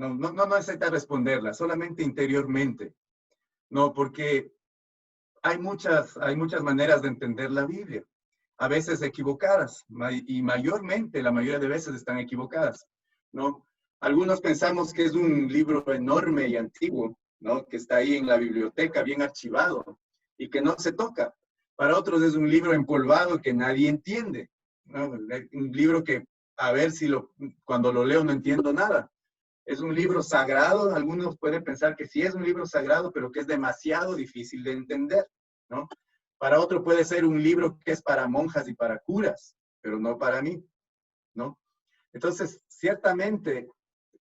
No necesita responderla, solamente interiormente. No, porque hay muchas maneras de entender la Biblia. A veces equivocadas, y mayormente, la mayoría de veces están equivocadas, ¿no? Algunos pensamos que es un libro enorme y antiguo, ¿no? Que está ahí en la biblioteca, bien archivado, y que no se toca. Para otros es un libro empolvado que nadie entiende, ¿no? Un libro que, a ver si cuando lo leo no entiendo nada. Es un libro sagrado, algunos pueden pensar que sí es un libro sagrado, pero que es demasiado difícil de entender, ¿no? Para otro puede ser un libro que es para monjas y para curas, pero no para mí, ¿no? Entonces, ciertamente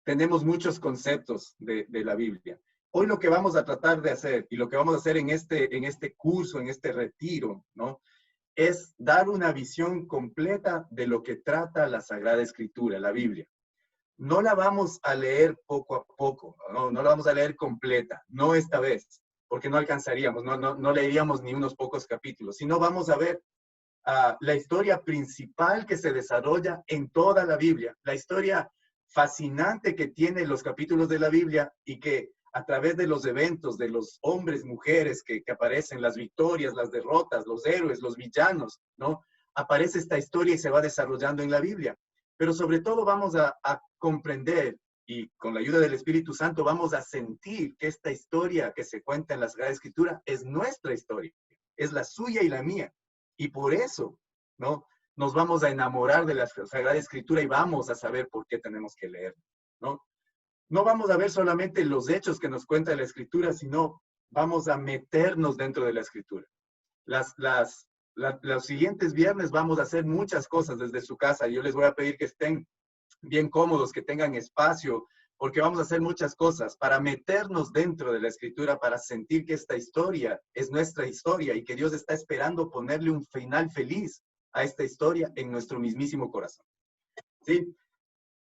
tenemos muchos conceptos de la Biblia. Hoy lo que vamos a tratar de hacer y lo que vamos a hacer en este curso, en este retiro, ¿no? Es dar una visión completa de lo que trata la Sagrada Escritura, la Biblia. No la vamos a leer poco a poco, no la vamos a leer completa, no esta vez, porque no alcanzaríamos, no leeríamos ni unos pocos capítulos, sino vamos a ver la historia principal que se desarrolla en toda la Biblia, la historia fascinante que tienen los capítulos de la Biblia y que a través de los eventos, de los hombres, mujeres que aparecen, las victorias, las derrotas, los héroes, los villanos, ¿no? Aparece esta historia y se va desarrollando en la Biblia. Pero sobre todo vamos a comprender y con la ayuda del Espíritu Santo vamos a sentir que esta historia que se cuenta en la Sagrada Escritura es nuestra historia, es la suya y la mía. Y por eso, ¿no? Nos vamos a enamorar de la Sagrada Escritura y vamos a saber por qué tenemos que leer, ¿no? No vamos a ver solamente los hechos que nos cuenta la Escritura, sino vamos a meternos dentro de la Escritura. Los siguientes viernes vamos a hacer muchas cosas desde su casa. Yo les voy a pedir que estén bien cómodos, que tengan espacio, porque vamos a hacer muchas cosas para meternos dentro de la Escritura, para sentir que esta historia es nuestra historia y que Dios está esperando ponerle un final feliz a esta historia en nuestro mismísimo corazón. ¿Sí?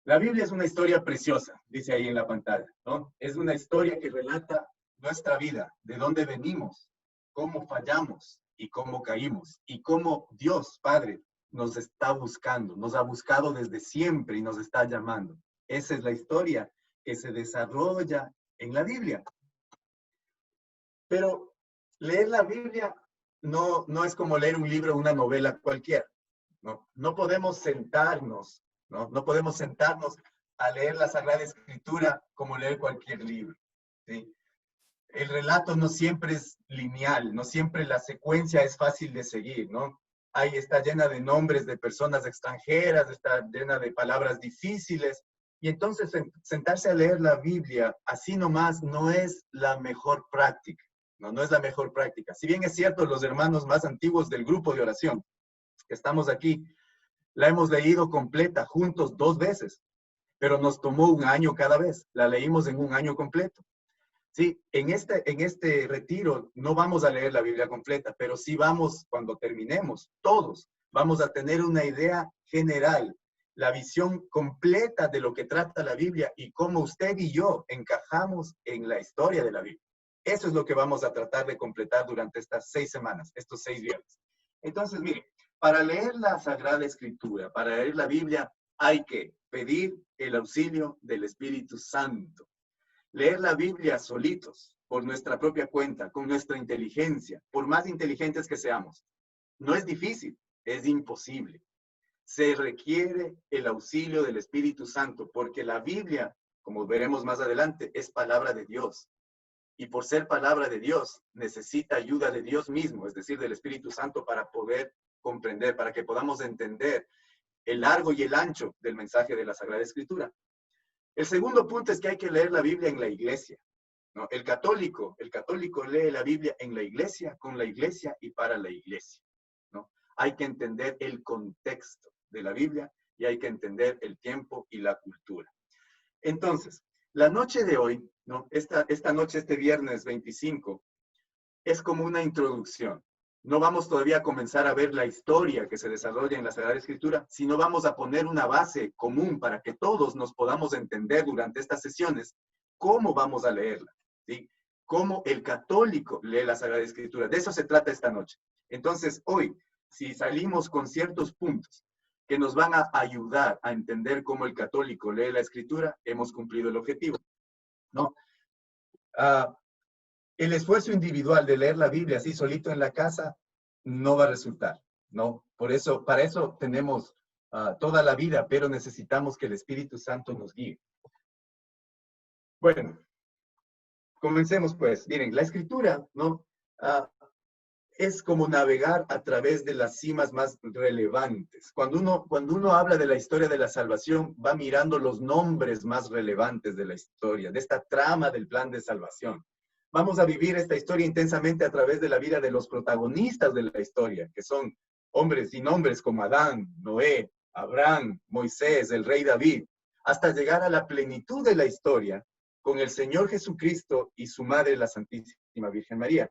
La Biblia es una historia preciosa, dice ahí en la pantalla, ¿no? Es una historia que relata nuestra vida, de dónde venimos, cómo fallamos y cómo caímos, y cómo Dios, Padre, nos está buscando, nos ha buscado desde siempre y nos está llamando. Esa es la historia que se desarrolla en la Biblia. Pero leer la Biblia no es como leer un libro o una novela cualquiera. No podemos sentarnos, no podemos sentarnos a leer la Sagrada Escritura como leer cualquier libro, ¿sí? El relato no siempre es lineal, no siempre la secuencia es fácil de seguir, ¿no? Ahí está llena de nombres de personas extranjeras, está llena de palabras difíciles, y entonces sentarse a leer la Biblia así nomás no es la mejor práctica, no es la mejor práctica. Si bien es cierto, los hermanos más antiguos del grupo de oración, que estamos aquí, la hemos leído completa juntos 2 veces, pero nos tomó 1 año cada vez. La leímos en 1 año completo. Sí, en este retiro no vamos a leer la Biblia completa, pero sí vamos, cuando terminemos, todos vamos a tener una idea general, la visión completa de lo que trata la Biblia y cómo usted y yo encajamos en la historia de la Biblia. Eso es lo que vamos a tratar de completar durante estas 6 semanas, estos 6 viernes. Entonces, mire, para leer la Sagrada Escritura, para leer la Biblia, hay que pedir el auxilio del Espíritu Santo. Leer la Biblia solitos, por nuestra propia cuenta, con nuestra inteligencia, por más inteligentes que seamos. No es difícil, es imposible. Se requiere el auxilio del Espíritu Santo, porque la Biblia, como veremos más adelante, es palabra de Dios. Y por ser palabra de Dios, necesita ayuda de Dios mismo, es decir, del Espíritu Santo, para poder comprender, para que podamos entender el largo y el ancho del mensaje de la Sagrada Escritura. El segundo punto es que hay que leer la Biblia en la iglesia, ¿no? El católico lee la Biblia en la iglesia, con la iglesia y para la iglesia, ¿no? Hay que entender el contexto de la Biblia y hay que entender el tiempo y la cultura. Entonces, la noche de hoy, ¿no? Esta noche, este viernes 25, es como una introducción. No vamos todavía a comenzar a ver la historia que se desarrolla en la Sagrada Escritura, sino vamos a poner una base común para que todos nos podamos entender durante estas sesiones cómo vamos a leerla, ¿sí? Cómo el católico lee la Sagrada Escritura. De eso se trata esta noche. Entonces, hoy, si salimos con ciertos puntos que nos van a ayudar a entender cómo el católico lee la Escritura, hemos cumplido el objetivo, ¿no? El esfuerzo individual de leer la Biblia así solito en la casa no va a resultar, ¿no? Por eso, para eso tenemos toda la vida, pero necesitamos que el Espíritu Santo nos guíe. Bueno, comencemos pues. Miren, la Escritura, ¿no? Es como navegar a través de las cimas más relevantes. Cuando uno habla de la historia de la salvación, va mirando los nombres más relevantes de la historia, de esta trama del plan de salvación. Vamos a vivir esta historia intensamente a través de la vida de los protagonistas de la historia, que son hombres y nombres como Adán, Noé, Abraham, Moisés, el rey David, hasta llegar a la plenitud de la historia con el Señor Jesucristo y su madre, la Santísima Virgen María,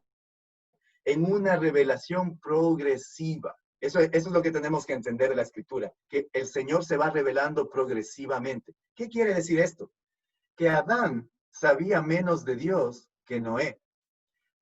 en una revelación progresiva. Eso es lo que tenemos que entender de la Escritura, que el Señor se va revelando progresivamente. ¿Qué quiere decir esto? Que Adán sabía menos de Dios que Noé.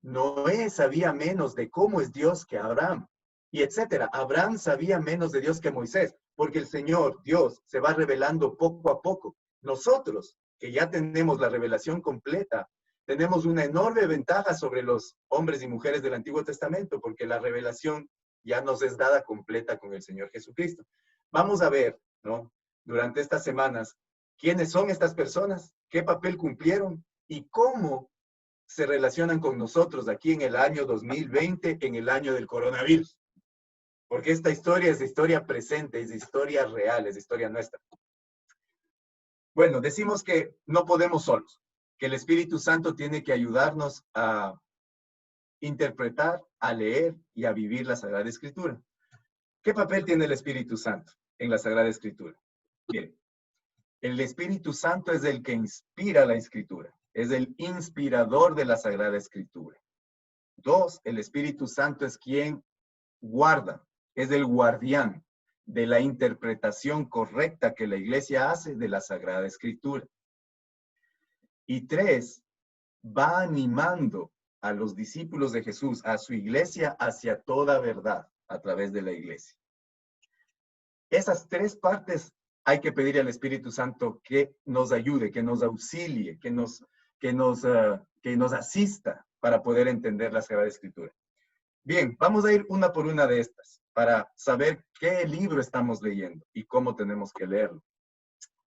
Noé sabía menos de cómo es Dios que Abraham, y etcétera. Abraham sabía menos de Dios que Moisés, porque el Señor, Dios, se va revelando poco a poco. Nosotros, que ya tenemos la revelación completa, tenemos una enorme ventaja sobre los hombres y mujeres del Antiguo Testamento, porque la revelación ya nos es dada completa con el Señor Jesucristo. Vamos a ver, ¿no? Durante estas semanas, quiénes son estas personas, qué papel cumplieron y cómo se relacionan con nosotros aquí en el año 2020, en el año del coronavirus. Porque esta historia es historia presente, es historia real, es historia nuestra. Bueno, decimos que no podemos solos, que el Espíritu Santo tiene que ayudarnos a interpretar, a leer y a vivir la Sagrada Escritura. ¿Qué papel tiene el Espíritu Santo en la Sagrada Escritura? Miren, el Espíritu Santo es el que inspira la Escritura, es el inspirador de la Sagrada Escritura. 2, el Espíritu Santo es quien guarda, es el guardián de la interpretación correcta que la Iglesia hace de la Sagrada Escritura. Y 3, va animando a los discípulos de Jesús, a su Iglesia, hacia toda verdad a través de la Iglesia. Esas 3 partes hay que pedir al Espíritu Santo que nos ayude, que nos auxilie, que nos asista para poder entender la Sagrada Escritura. Bien, vamos a ir una por una de estas para saber qué libro estamos leyendo y cómo tenemos que leerlo.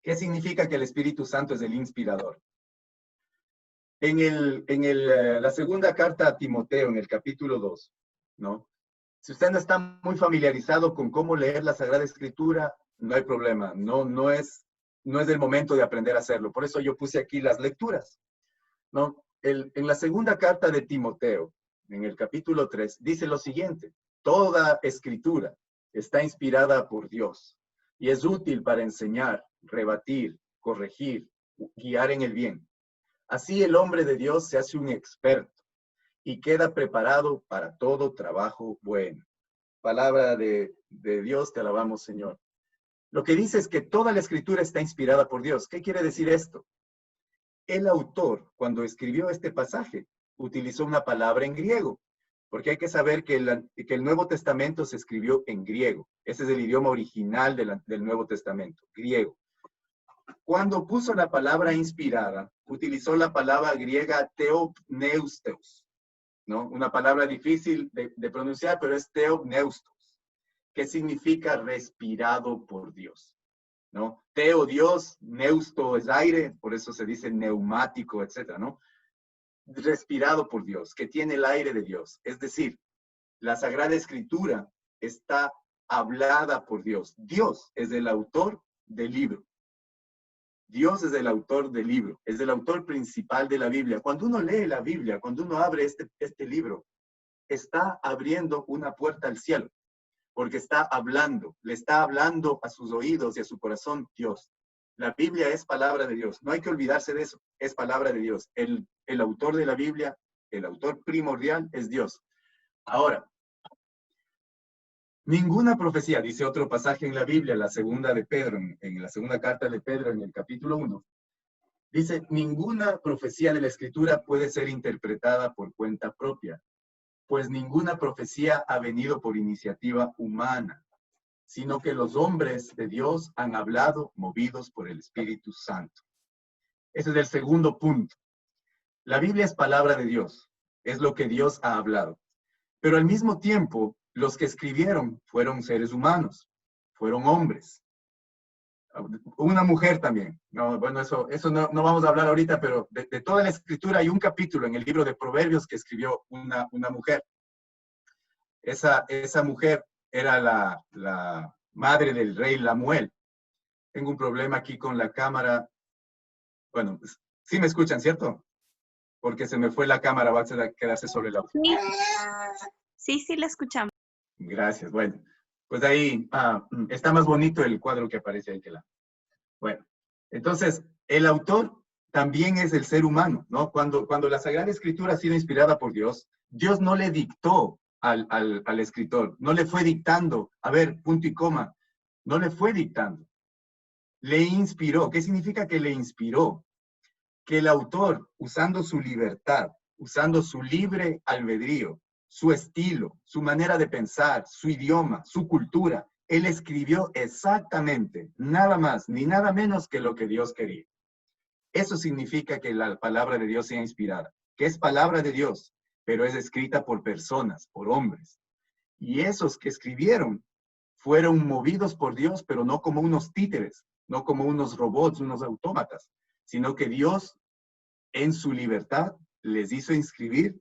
¿Qué significa que el Espíritu Santo es el inspirador? La segunda carta a Timoteo, en el capítulo 2, ¿no? Si usted no está muy familiarizado con cómo leer la Sagrada Escritura, no hay problema. No es el momento de aprender a hacerlo. Por eso yo puse aquí las lecturas, ¿no? En la segunda carta de Timoteo, en el capítulo 3, dice lo siguiente: toda escritura está inspirada por Dios y es útil para enseñar, rebatir, corregir, guiar en el bien. Así el hombre de Dios se hace un experto y queda preparado para todo trabajo bueno. Palabra de Dios, te alabamos, Señor. Lo que dice es que toda la escritura está inspirada por Dios. ¿Qué quiere decir esto? El autor, cuando escribió este pasaje, utilizó una palabra en griego, porque hay que saber que el Nuevo Testamento se escribió en griego. Ese es el idioma original del Nuevo Testamento, griego. Cuando puso la palabra inspirada, utilizó la palabra griega theopneustos, ¿no? Una palabra difícil de pronunciar, pero es theopneustos, que significa respirado por Dios, ¿no? Teo, Dios, neusto es aire, por eso se dice neumático, etcétera, ¿no? Respirado por Dios, que tiene el aire de Dios. Es decir, la Sagrada Escritura está hablada por Dios. Dios es el autor del libro. Dios es el autor del libro, es el autor principal de la Biblia. Cuando uno lee la Biblia, cuando uno abre este libro, está abriendo una puerta al cielo, porque está hablando, le está hablando a sus oídos y a su corazón Dios. La Biblia es palabra de Dios, no hay que olvidarse de eso, es palabra de Dios. El autor de la Biblia, el autor primordial es Dios. Ahora, ninguna profecía, dice otro pasaje en la Biblia, la segunda de Pedro, en la segunda carta de Pedro, en el capítulo 1, dice, ninguna profecía de la Escritura puede ser interpretada por cuenta propia, pues ninguna profecía ha venido por iniciativa humana, sino que los hombres de Dios han hablado movidos por el Espíritu Santo. Ese es el segundo punto. La Biblia es palabra de Dios, es lo que Dios ha hablado. Pero al mismo tiempo, los que escribieron fueron seres humanos, fueron hombres. Una mujer también. No, bueno, eso no vamos a hablar ahorita, pero de toda la escritura hay un capítulo en el libro de Proverbios que escribió una mujer. Esa mujer era la madre del rey Lemuel. Tengo un problema aquí con la cámara. Bueno, sí me escuchan, ¿cierto? Porque se me fue la cámara, va a quedarse sobre el audio. Sí, la escuchamos. Gracias, bueno. Pues ahí está más bonito el cuadro que aparece ahí que la. Bueno, entonces, el autor también es el ser humano, ¿no? Cuando la Sagrada Escritura ha sido inspirada por Dios, Dios no le dictó al escritor, no le fue dictando, a ver, punto y coma, no le fue dictando. Le inspiró. ¿Qué significa que le inspiró? Que el autor, usando su libertad, usando su libre albedrío, su estilo, su manera de pensar, su idioma, su cultura, él escribió exactamente nada más ni nada menos que lo que Dios quería. Eso significa que la palabra de Dios sea inspirada, que es palabra de Dios, pero es escrita por personas, por hombres. Y esos que escribieron fueron movidos por Dios, pero no como unos títeres, no como unos robots, unos autómatas, sino que Dios en su libertad les hizo inscribir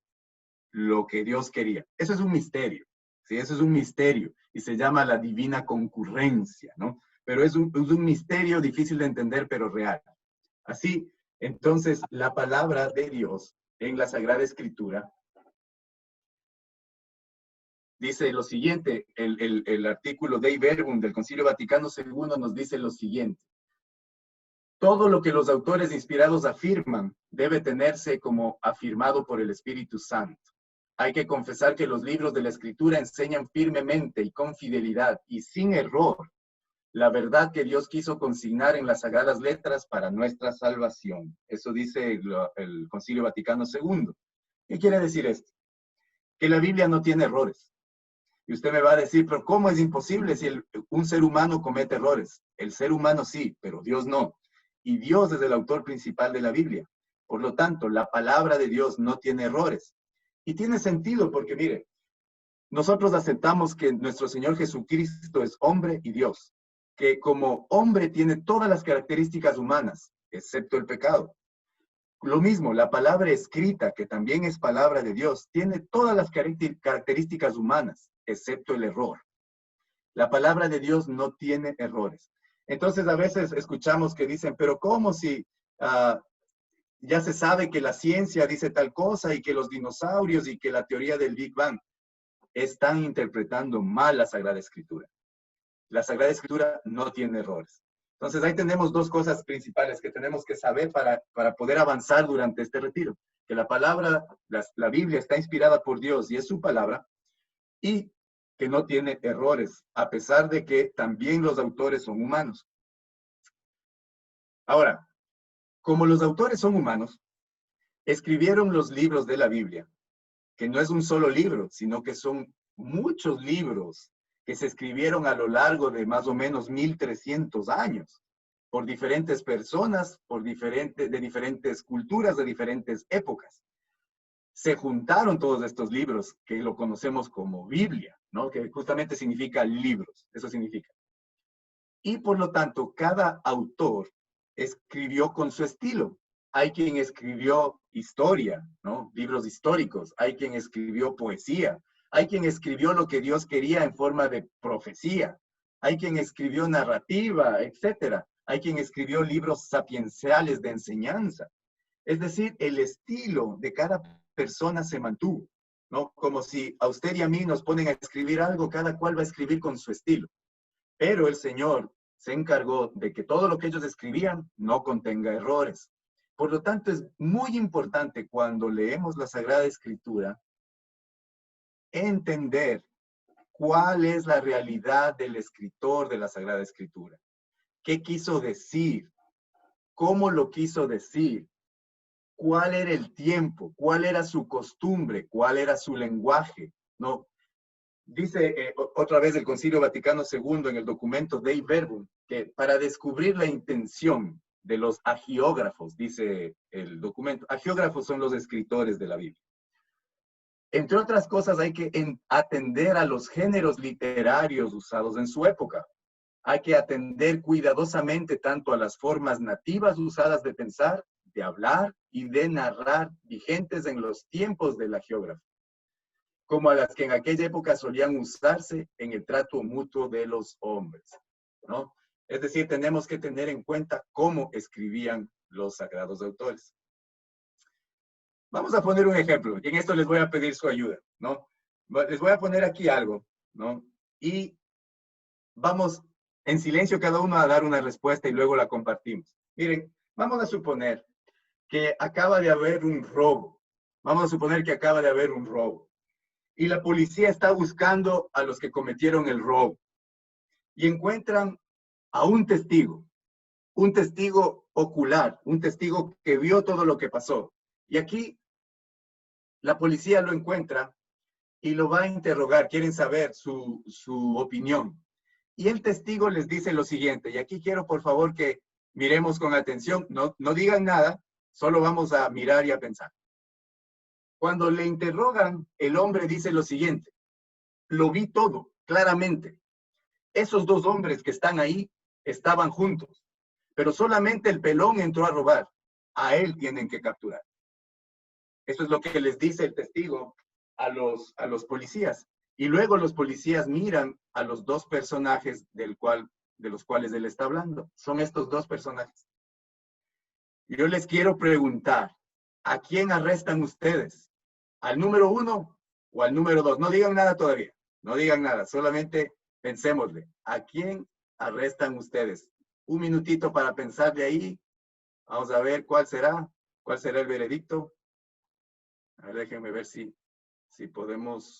lo que Dios quería. Eso es un misterio, ¿sí? Eso es un misterio y se llama la divina concurrencia, ¿no? Pero es un misterio difícil de entender, pero real. Así, entonces, la palabra de Dios en la Sagrada Escritura dice lo siguiente, el artículo Dei Verbum del Concilio Vaticano II nos dice lo siguiente: todo lo que los autores inspirados afirman debe tenerse como afirmado por el Espíritu Santo. Hay que confesar que los libros de la Escritura enseñan firmemente y con fidelidad y sin error la verdad que Dios quiso consignar en las Sagradas Letras para nuestra salvación. Eso dice el Concilio Vaticano II. ¿Qué quiere decir esto? Que la Biblia no tiene errores. Y usted me va a decir, pero ¿cómo es imposible si un ser humano comete errores? El ser humano sí, pero Dios no. Y Dios es el autor principal de la Biblia. Por lo tanto, la palabra de Dios no tiene errores. Y tiene sentido porque, mire, nosotros aceptamos que nuestro Señor Jesucristo es hombre y Dios, que como hombre tiene todas las características humanas, excepto el pecado. Lo mismo, la palabra escrita, que también es palabra de Dios, tiene todas las características humanas, excepto el error. La palabra de Dios no tiene errores. Entonces, a veces escuchamos que dicen, pero ¿cómo si ya se sabe que la ciencia dice tal cosa y que los dinosaurios y que la teoría del Big Bang? Están interpretando mal la Sagrada Escritura. La Sagrada Escritura no tiene errores. Entonces, ahí tenemos dos cosas principales que tenemos que saber para poder avanzar durante este retiro. Que la palabra, la Biblia está inspirada por Dios y es su palabra, y que no tiene errores, a pesar de que también los autores son humanos. Ahora, como los autores son humanos, escribieron los libros de la Biblia, que no es un solo libro, sino que son muchos libros que se escribieron a lo largo de más o menos 1300 años, por diferentes personas, de diferentes culturas, de diferentes épocas. Se juntaron todos estos libros, que lo conocemos como Biblia, ¿no? Que justamente significa libros, eso significa. Y por lo tanto, cada autor escribió con su estilo. Hay quien escribió historia, ¿no? Libros históricos. Hay quien escribió poesía. Hay quien escribió lo que Dios quería en forma de profecía. Hay quien escribió narrativa, etcétera. Hay quien escribió libros sapienciales de enseñanza. Es decir, el estilo de cada persona se mantuvo, ¿no? Como si a usted y a mí nos ponen a escribir algo, cada cual va a escribir con su estilo. Pero el Señor se encargó de que todo lo que ellos escribían no contenga errores. Por lo tanto, es muy importante cuando leemos la Sagrada Escritura entender cuál es la realidad del escritor de la Sagrada Escritura. ¿Qué quiso decir? ¿Cómo lo quiso decir? ¿Cuál era el tiempo? ¿Cuál era su costumbre? ¿Cuál era su lenguaje? ¿No? Dice otra vez el Concilio Vaticano II en el documento Dei Verbum, que para descubrir la intención de los agiógrafos, dice el documento, agiógrafos son los escritores de la Biblia. Entre otras cosas, hay que atender a los géneros literarios usados en su época. Hay que atender cuidadosamente tanto a las formas nativas usadas de pensar, de hablar y de narrar vigentes en los tiempos del agiógrafo, como a las que en aquella época solían usarse en el trato mutuo de los hombres, ¿no? Es decir, tenemos que tener en cuenta cómo escribían los sagrados autores. Vamos a poner un ejemplo, y en esto les voy a pedir su ayuda, ¿no? Les voy a poner aquí algo, ¿no? Y vamos en silencio cada uno a dar una respuesta y luego la compartimos. Miren, vamos a suponer que acaba de haber un robo. Vamos a suponer que acaba de haber un robo. Y la policía está buscando a los que cometieron el robo. Y encuentran a un testigo ocular, un testigo que vio todo lo que pasó. Y aquí la policía lo encuentra y lo va a interrogar, quieren saber su opinión. Y el testigo les dice lo siguiente, y aquí quiero por favor que miremos con atención, no digan nada, solo vamos a mirar y a pensar. Cuando le interrogan, el hombre dice lo siguiente, lo vi todo, claramente. Esos dos hombres que están ahí estaban juntos, pero solamente el pelón entró a robar. A él tienen que capturar. Eso es lo que les dice el testigo a los policías. Y luego los policías miran a los dos personajes de los cuales él está hablando. Son estos dos personajes. Yo les quiero preguntar, ¿a quién arrestan ustedes? ¿Al número 1 o al número 2? No digan nada todavía. No digan nada. Solamente pensémosle. ¿A quién arrestan ustedes? Un minutito para pensar de ahí. Vamos a ver cuál será el veredicto. A ver, déjenme ver si podemos.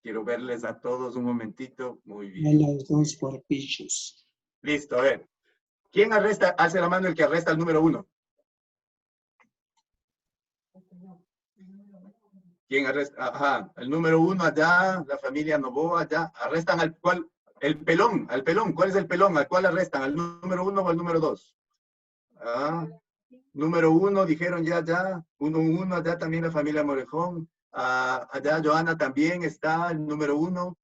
Quiero verles a todos un momentito. Muy bien. Los dos cuerpillos. Listo, a ver. ¿Quién arresta? Hace la mano el que arresta al número 1. ¿Quién arresta? Ajá, el número 1 allá, la familia Novoa allá. Arrestan al cual, al pelón. ¿Cuál es el pelón? ¿Al cual arrestan? ¿Al número 1 o al número 2? Ah, número 1 dijeron ya. 1 allá también la familia Morejón. Allá Joana también está el número 1.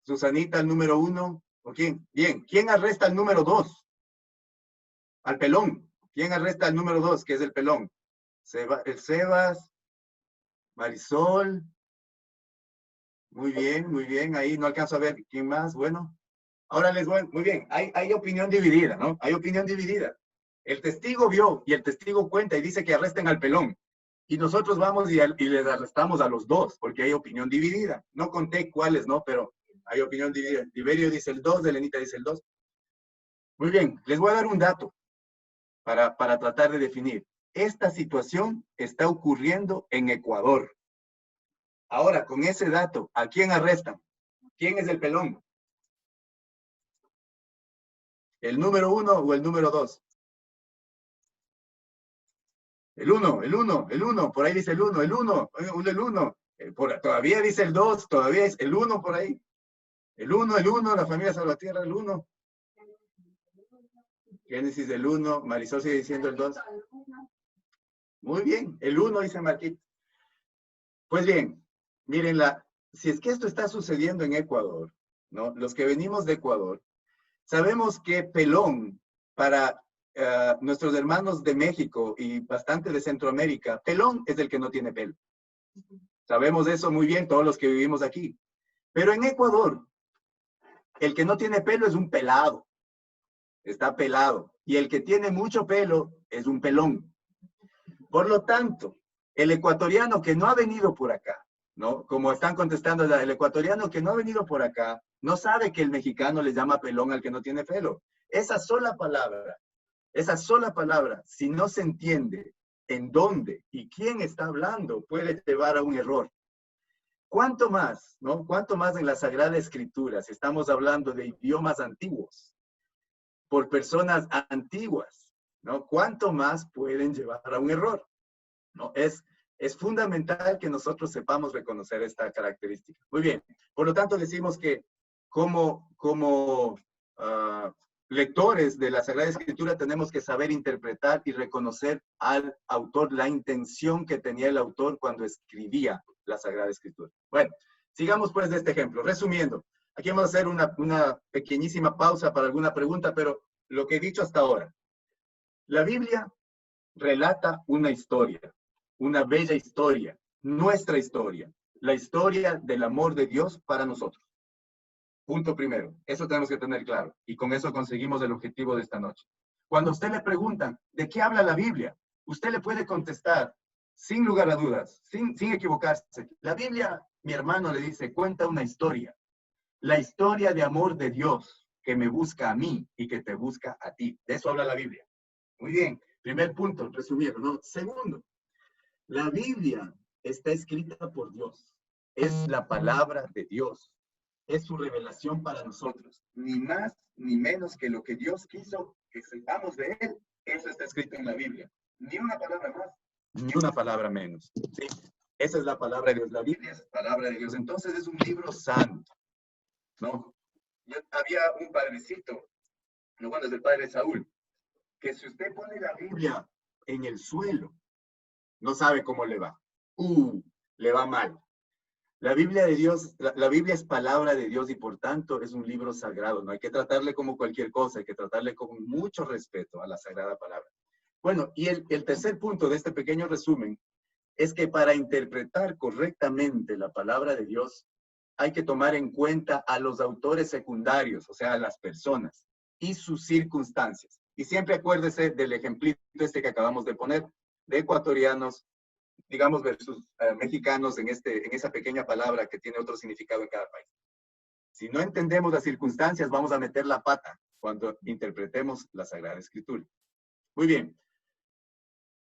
Susanita el número 1. ¿O quién? Bien. ¿Quién arresta al número 2? Al pelón. ¿Quién arresta al número 2, que es el pelón? El Sebas, Marisol. Muy bien. Ahí no alcanzo a ver quién más. Bueno, ahora les voy. Muy bien. Hay opinión dividida, ¿no? Hay opinión dividida. El testigo vio y el testigo cuenta y dice que arresten al pelón. Y nosotros vamos y les arrestamos a los dos, porque hay opinión dividida. No conté cuáles, ¿no? Pero hay opinión dividida. Tiberio dice el 2, Elenita dice el 2. Muy bien, les voy a dar un dato para tratar de definir. Esta situación está ocurriendo en Ecuador. Ahora, con ese dato, ¿a quién arrestan? ¿Quién es el pelón? ¿El número 1 o el número 2? El 1, por ahí dice el 1, el 1. Todavía dice el 2, todavía es el 1 por ahí. El 1, la familia Salvatierra, el 1. Génesis del 1, Marisol sigue diciendo el 2. Muy bien, el 1 dice Marquito. Pues bien, miren, si es que esto está sucediendo en Ecuador, ¿no? Los que venimos de Ecuador, sabemos que pelón para nuestros hermanos de México y bastante de Centroamérica, pelón es el que no tiene pelo. Sabemos eso muy bien todos los que vivimos aquí. Pero en Ecuador, el que no tiene pelo es un pelado. Está pelado. Y el que tiene mucho pelo es un pelón. Por lo tanto, el ecuatoriano que no ha venido por acá, ¿no? Como están contestando, el ecuatoriano que no ha venido por acá, no sabe que el mexicano le llama pelón al que no tiene pelo. Esa sola palabra, si no se entiende en dónde y quién está hablando, puede llevar a un error. ¿Cuánto más, no? ¿Cuánto más en la Sagrada Escritura si estamos hablando de idiomas antiguos, por personas antiguas, ¿no? ¿Cuánto más pueden llevar a un error? ¿No? Es Es fundamental que nosotros sepamos reconocer esta característica. Muy bien. Por lo tanto, decimos que como lectores de la Sagrada Escritura tenemos que saber interpretar y reconocer al autor, la intención que tenía el autor cuando escribía la Sagrada Escritura. Bueno, sigamos pues de este ejemplo. Resumiendo, aquí vamos a hacer una pequeñísima pausa para alguna pregunta, pero lo que he dicho hasta ahora. La Biblia relata una historia, una bella historia, nuestra historia, la historia del amor de Dios para nosotros. Punto primero. Eso tenemos que tener claro. Y con eso conseguimos el objetivo de esta noche. Cuando a usted le preguntan, ¿de qué habla la Biblia? Usted le puede contestar, sin lugar a dudas, sin equivocarse. La Biblia, mi hermano le dice, cuenta una historia. La historia de amor de Dios que me busca a mí y que te busca a ti. De eso habla la Biblia. Muy bien. Primer punto, resumido, ¿no? Segundo, la Biblia está escrita por Dios. Es la palabra de Dios. Es su revelación para nosotros. Ni más ni menos que lo que Dios quiso que sepamos de Él. Eso está escrito en la Biblia. Ni una palabra más, ni una palabra menos. ¿Sí? Esa es la palabra de Dios. La Biblia es palabra de Dios. Entonces es un libro santo, ¿no? Había un padrecito, lo bueno es el padre Saúl, que si usted pone la Biblia en el suelo, no sabe cómo le va. Le va mal. La Biblia de Dios, la Biblia es palabra de Dios y por tanto es un libro sagrado. No hay que tratarle como cualquier cosa, hay que tratarle con mucho respeto a la sagrada palabra. Bueno, y el tercer punto de este pequeño resumen es que para interpretar correctamente la palabra de Dios hay que tomar en cuenta a los autores secundarios, o sea, a las personas y sus circunstancias. Y siempre acuérdese del ejemplito este que acabamos de poner, de ecuatorianos, digamos, versus mexicanos en esa pequeña palabra que tiene otro significado en cada país. Si no entendemos las circunstancias, vamos a meter la pata cuando interpretemos la Sagrada Escritura. Muy bien.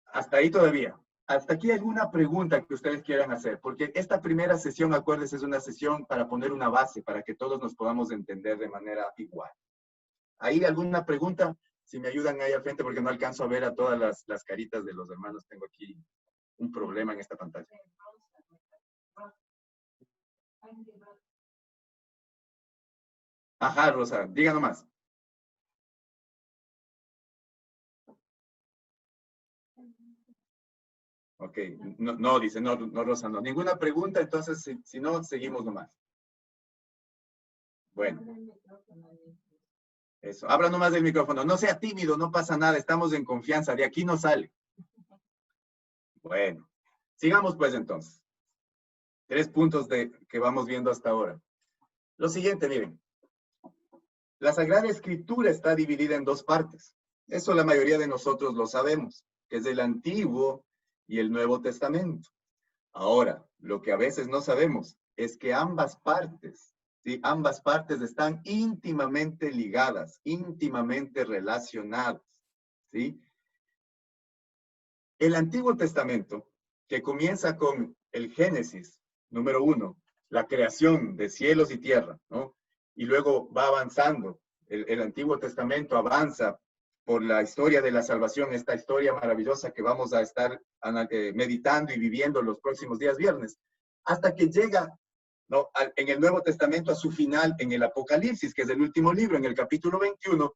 Hasta ahí todavía. Hasta aquí alguna pregunta que ustedes quieran hacer, porque esta primera sesión, acuérdense, es una sesión para poner una base, para que todos nos podamos entender de manera igual. ¿Hay alguna pregunta? Si me ayudan ahí al frente, porque no alcanzo a ver a todas las caritas de los hermanos. Tengo aquí un problema en esta pantalla. Ajá, Rosa, diga nomás. Ok, no, dice, no, Rosa, no. Ninguna pregunta, entonces, si no, seguimos nomás. Bueno. Eso, abra nomás el micrófono. No sea tímido, no pasa nada, estamos en confianza, de aquí no sale. Bueno, sigamos pues entonces. 3 puntos que vamos viendo hasta ahora. Lo siguiente, miren. La Sagrada Escritura está dividida en 2 partes. Eso la mayoría de nosotros lo sabemos, que es el Antiguo y el Nuevo Testamento. Ahora, lo que a veces no sabemos es que ambas partes, ¿sí? Ambas partes están íntimamente ligadas, íntimamente relacionadas, ¿sí? El Antiguo Testamento, que comienza con el Génesis, número 1, la creación de cielos y tierra, ¿no? Y luego va avanzando. El Antiguo Testamento avanza por la historia de la salvación, esta historia maravillosa que vamos a estar meditando y viviendo los próximos días viernes, hasta que llega, ¿no?, en el Nuevo Testamento a su final en el Apocalipsis, que es el último libro, en el capítulo 21,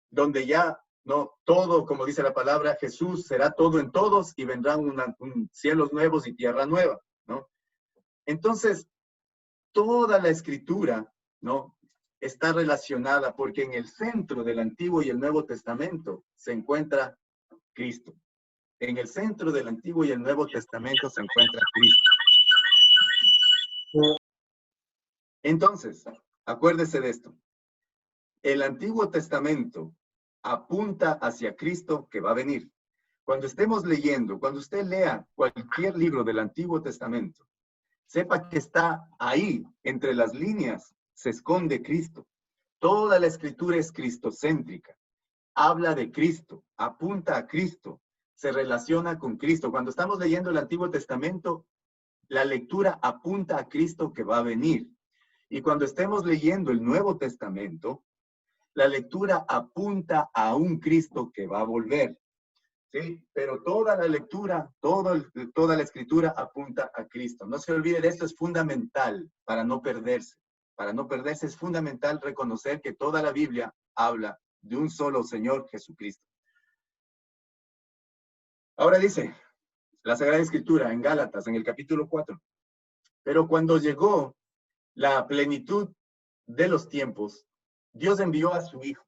donde ya, ¿no?, todo, como dice la palabra, Jesús será todo en todos y vendrán cielos nuevos y tierra nueva, ¿no? Entonces, toda la Escritura, ¿no?, está relacionada porque en el centro del Antiguo y el Nuevo Testamento se encuentra Cristo. En el centro del Antiguo y el Nuevo Testamento se encuentra Cristo. Entonces, acuérdese de esto. El Antiguo Testamento apunta hacia Cristo que va a venir. Cuando estemos leyendo, cuando usted lea cualquier libro del Antiguo Testamento, sepa que está ahí, entre las líneas, se esconde Cristo. Toda la Escritura es cristocéntrica. Habla de Cristo, apunta a Cristo, se relaciona con Cristo. Cuando estamos leyendo el Antiguo Testamento, la lectura apunta a Cristo que va a venir. Y cuando estemos leyendo el Nuevo Testamento, la lectura apunta a un Cristo que va a volver. ¿sí? Pero toda la lectura, toda la escritura apunta a Cristo. No se olvide de esto, es fundamental para no perderse. Para no perderse es fundamental reconocer que toda la Biblia habla de un solo Señor Jesucristo. Ahora dice la Sagrada Escritura en Gálatas, en el capítulo 4. Pero cuando llegó la plenitud de los tiempos, Dios envió a su Hijo,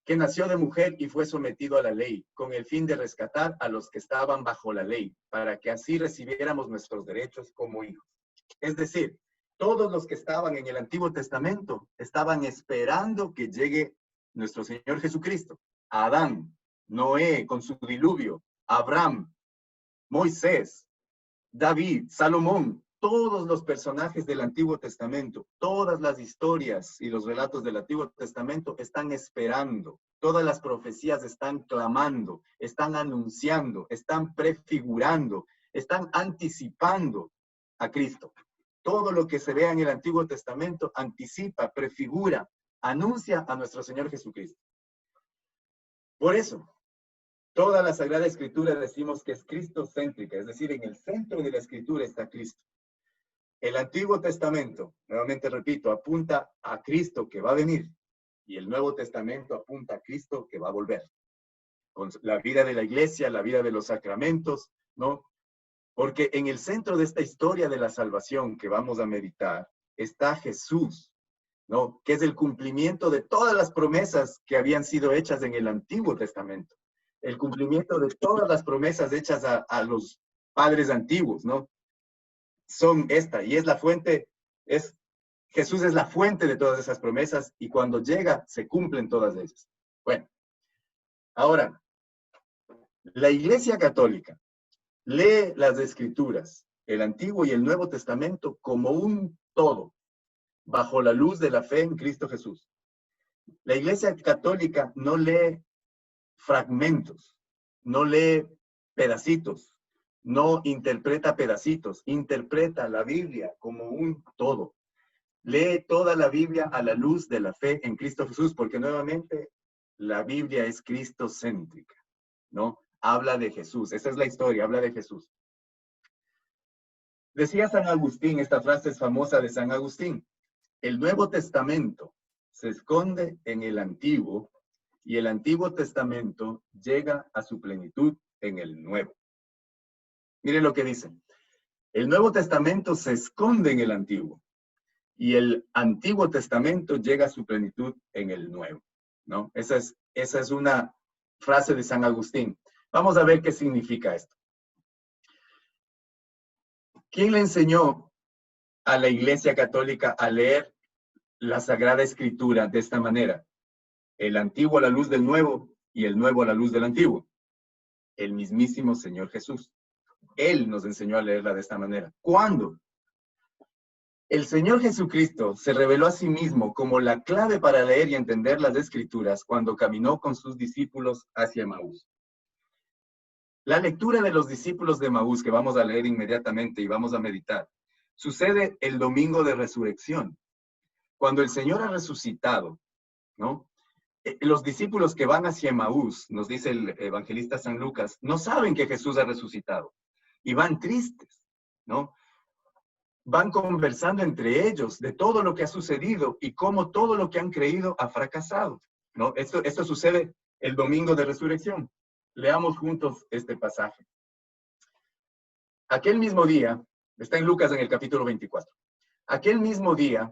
que nació de mujer y fue sometido a la ley, con el fin de rescatar a los que estaban bajo la ley, para que así recibiéramos nuestros derechos como hijos. Es decir, todos los que estaban en el Antiguo Testamento estaban esperando que llegue nuestro Señor Jesucristo. Adán, Noé con su diluvio, Abraham, Moisés, David, Salomón, todos los personajes del Antiguo Testamento, todas las historias y los relatos del Antiguo Testamento están esperando. Todas las profecías están clamando, están anunciando, están prefigurando, están anticipando a Cristo. Todo lo que se vea en el Antiguo Testamento anticipa, prefigura, anuncia a nuestro Señor Jesucristo. Por eso, toda la Sagrada Escritura decimos que es cristocéntrica, es decir, en el centro de la Escritura está Cristo. El Antiguo Testamento, nuevamente repito, apunta a Cristo que va a venir, y el Nuevo Testamento apunta a Cristo que va a volver. Con la vida de la iglesia, la vida de los sacramentos, ¿no? Porque en el centro de esta historia de la salvación que vamos a meditar está Jesús, ¿no? Que es el cumplimiento de todas las promesas que habían sido hechas en el Antiguo Testamento. El cumplimiento de todas las promesas hechas a los padres antiguos, ¿no? Son esta, y es la fuente, Jesús es la fuente de todas esas promesas, y cuando llega, se cumplen todas ellas. Bueno, ahora, la Iglesia Católica lee las Escrituras, el Antiguo y el Nuevo Testamento, como un todo, bajo la luz de la fe en Cristo Jesús. La Iglesia Católica no lee fragmentos, no lee pedacitos, no interpreta pedacitos, interpreta la Biblia como un todo. Lee toda la Biblia a la luz de la fe en Cristo Jesús, porque nuevamente la Biblia es cristocéntrica, ¿no? Habla de Jesús, esa es la historia, habla de Jesús. Decía San Agustín, esta frase es famosa de San Agustín: el Nuevo Testamento se esconde en el Antiguo y el Antiguo Testamento llega a su plenitud en el Nuevo. Miren lo que dice: el Nuevo Testamento se esconde en el Antiguo y el Antiguo Testamento llega a su plenitud en el Nuevo, ¿no? Esa es una frase de San Agustín. Vamos a ver qué significa esto. ¿Quién le enseñó a la Iglesia Católica a leer la Sagrada Escritura de esta manera? El Antiguo a la luz del Nuevo y el Nuevo a la luz del Antiguo. El mismísimo Señor Jesús. Él nos enseñó a leerla de esta manera. ¿Cuándo? El Señor Jesucristo se reveló a sí mismo como la clave para leer y entender las Escrituras cuando caminó con sus discípulos hacia Emaús. La lectura de los discípulos de Emaús, que vamos a leer inmediatamente y vamos a meditar, sucede el domingo de resurrección. Cuando el Señor ha resucitado, ¿no? Los discípulos que van hacia Emaús, nos dice el evangelista San Lucas, no saben que Jesús ha resucitado y van tristes, ¿no? Van conversando entre ellos de todo lo que ha sucedido y cómo todo lo que han creído ha fracasado, ¿no? Esto sucede el domingo de resurrección. Leamos juntos este pasaje. Aquel mismo día, está en Lucas en el capítulo 24. Aquel mismo día,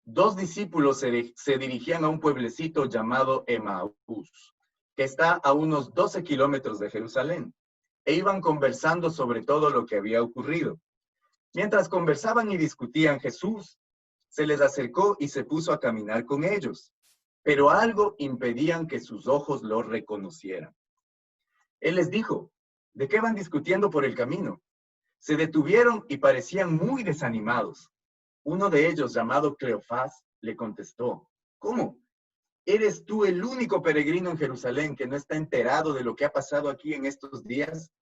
dos discípulos se dirigían a un pueblecito llamado Emaús, que está a unos 12 kilómetros de Jerusalén, e iban conversando sobre todo lo que había ocurrido. Mientras conversaban y discutían, Jesús se les acercó y se puso a caminar con ellos, pero algo impedían que sus ojos lo reconocieran. Él les dijo: ¿de qué van discutiendo por el camino? Se detuvieron y parecían muy desanimados. Uno de ellos, llamado Cleofás, le contestó: ¿cómo? ¿Eres tú el único peregrino en Jerusalén que no está enterado de lo que ha pasado aquí en estos días?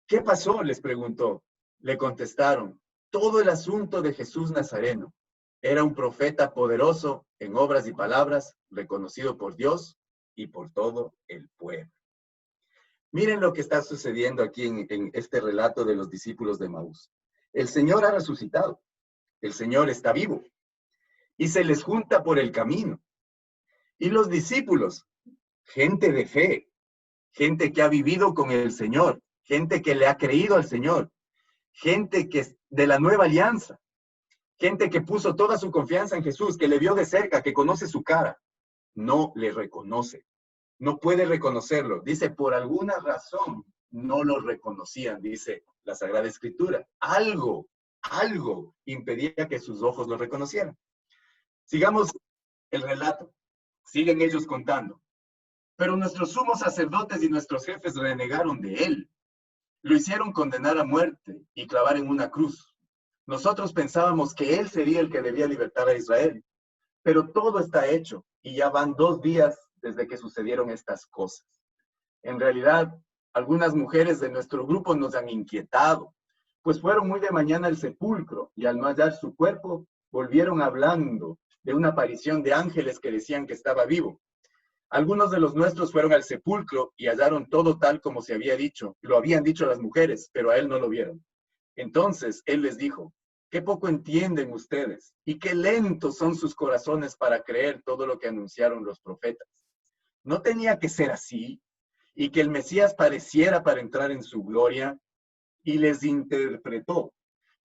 ¿Qué pasó?, les preguntó. Le contestaron: todo el asunto de Jesús Nazareno. Era un profeta poderoso en obras y palabras, reconocido por Dios y por todo el pueblo. Miren lo que está sucediendo aquí en este relato de los discípulos de Emaús. El Señor ha resucitado. El Señor está vivo. Y se les junta por el camino. Y los discípulos, gente de fe, gente que ha vivido con el Señor, gente que le ha creído al Señor, gente que es de la nueva alianza, gente que puso toda su confianza en Jesús, que le vio de cerca, que conoce su cara, no le reconoce, no puede reconocerlo. Dice, por alguna razón no lo reconocían, dice la Sagrada Escritura. Algo impedía que sus ojos lo reconocieran. Sigamos el relato. Siguen ellos contando. Pero nuestros sumos sacerdotes y nuestros jefes renegaron de él. Lo hicieron condenar a muerte y clavar en una cruz. Nosotros pensábamos que él sería el que debía libertar a Israel. Pero todo está hecho y ya van 2 días desde que sucedieron estas cosas. En realidad, algunas mujeres de nuestro grupo nos han inquietado, pues fueron muy de mañana al sepulcro y al no hallar su cuerpo, volvieron hablando de una aparición de ángeles que decían que estaba vivo. Algunos de los nuestros fueron al sepulcro y hallaron todo tal como se había dicho. Lo habían dicho las mujeres, pero a él no lo vieron. Entonces él les dijo, qué poco entienden ustedes y qué lentos son sus corazones para creer todo lo que anunciaron los profetas. ¿No tenía que ser así? Y que el Mesías pareciera para entrar en su gloria, y les interpretó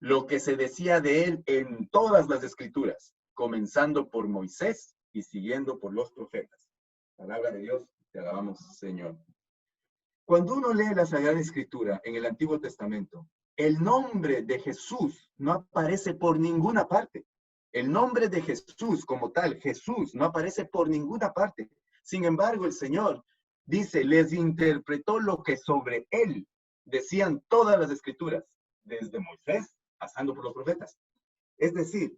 lo que se decía de él en todas las escrituras, comenzando por Moisés y siguiendo por los profetas. Palabra de Dios, te alabamos, Señor. Cuando uno lee la Sagrada Escritura en el Antiguo Testamento, el nombre de Jesús no aparece por ninguna parte. El nombre de Jesús como tal, Jesús, no aparece por ninguna parte. Sin embargo, el Señor dice, les interpretó lo que sobre él decían todas las escrituras, desde Moisés pasando por los profetas. Es decir,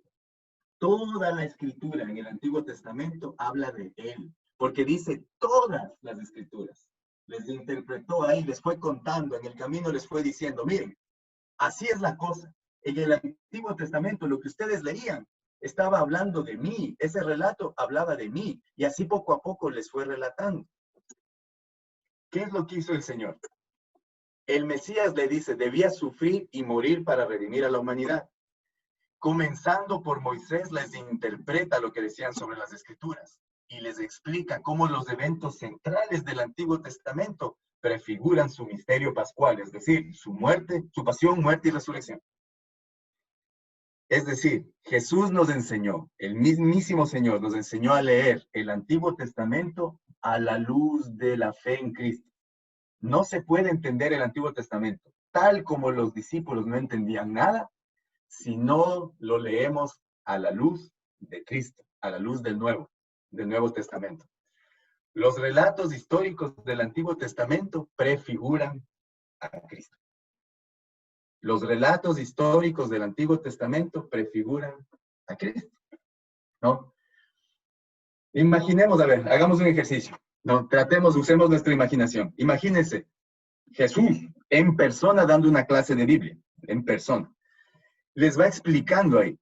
toda la escritura en el Antiguo Testamento habla de él, porque dice todas las escrituras. Les interpretó ahí, les fue contando, en el camino les fue diciendo, miren, así es la cosa. En el Antiguo Testamento, lo que ustedes leían, estaba hablando de mí. Ese relato hablaba de mí. Y así poco a poco les fue relatando. ¿Qué es lo que hizo el Señor? El Mesías le dice, debía sufrir y morir para redimir a la humanidad. Comenzando por Moisés, les interpreta lo que decían sobre las Escrituras y les explica cómo los eventos centrales del Antiguo Testamento prefiguran su misterio pascual, es decir, su muerte, su pasión, muerte y resurrección. Es decir, Jesús nos enseñó, el mismísimo Señor nos enseñó a leer el Antiguo Testamento a la luz de la fe en Cristo. No se puede entender el Antiguo Testamento tal como los discípulos no entendían nada si no lo leemos a la luz de Cristo, a la luz del Nuevo Testamento. Los relatos históricos del Antiguo Testamento prefiguran a Cristo. Los relatos históricos del Antiguo Testamento prefiguran a Cristo, ¿no? Imaginemos, a ver, hagamos un ejercicio, ¿no? Usemos nuestra imaginación. Imagínense, Jesús en persona dando una clase de Biblia, en persona. Les va explicando ahí.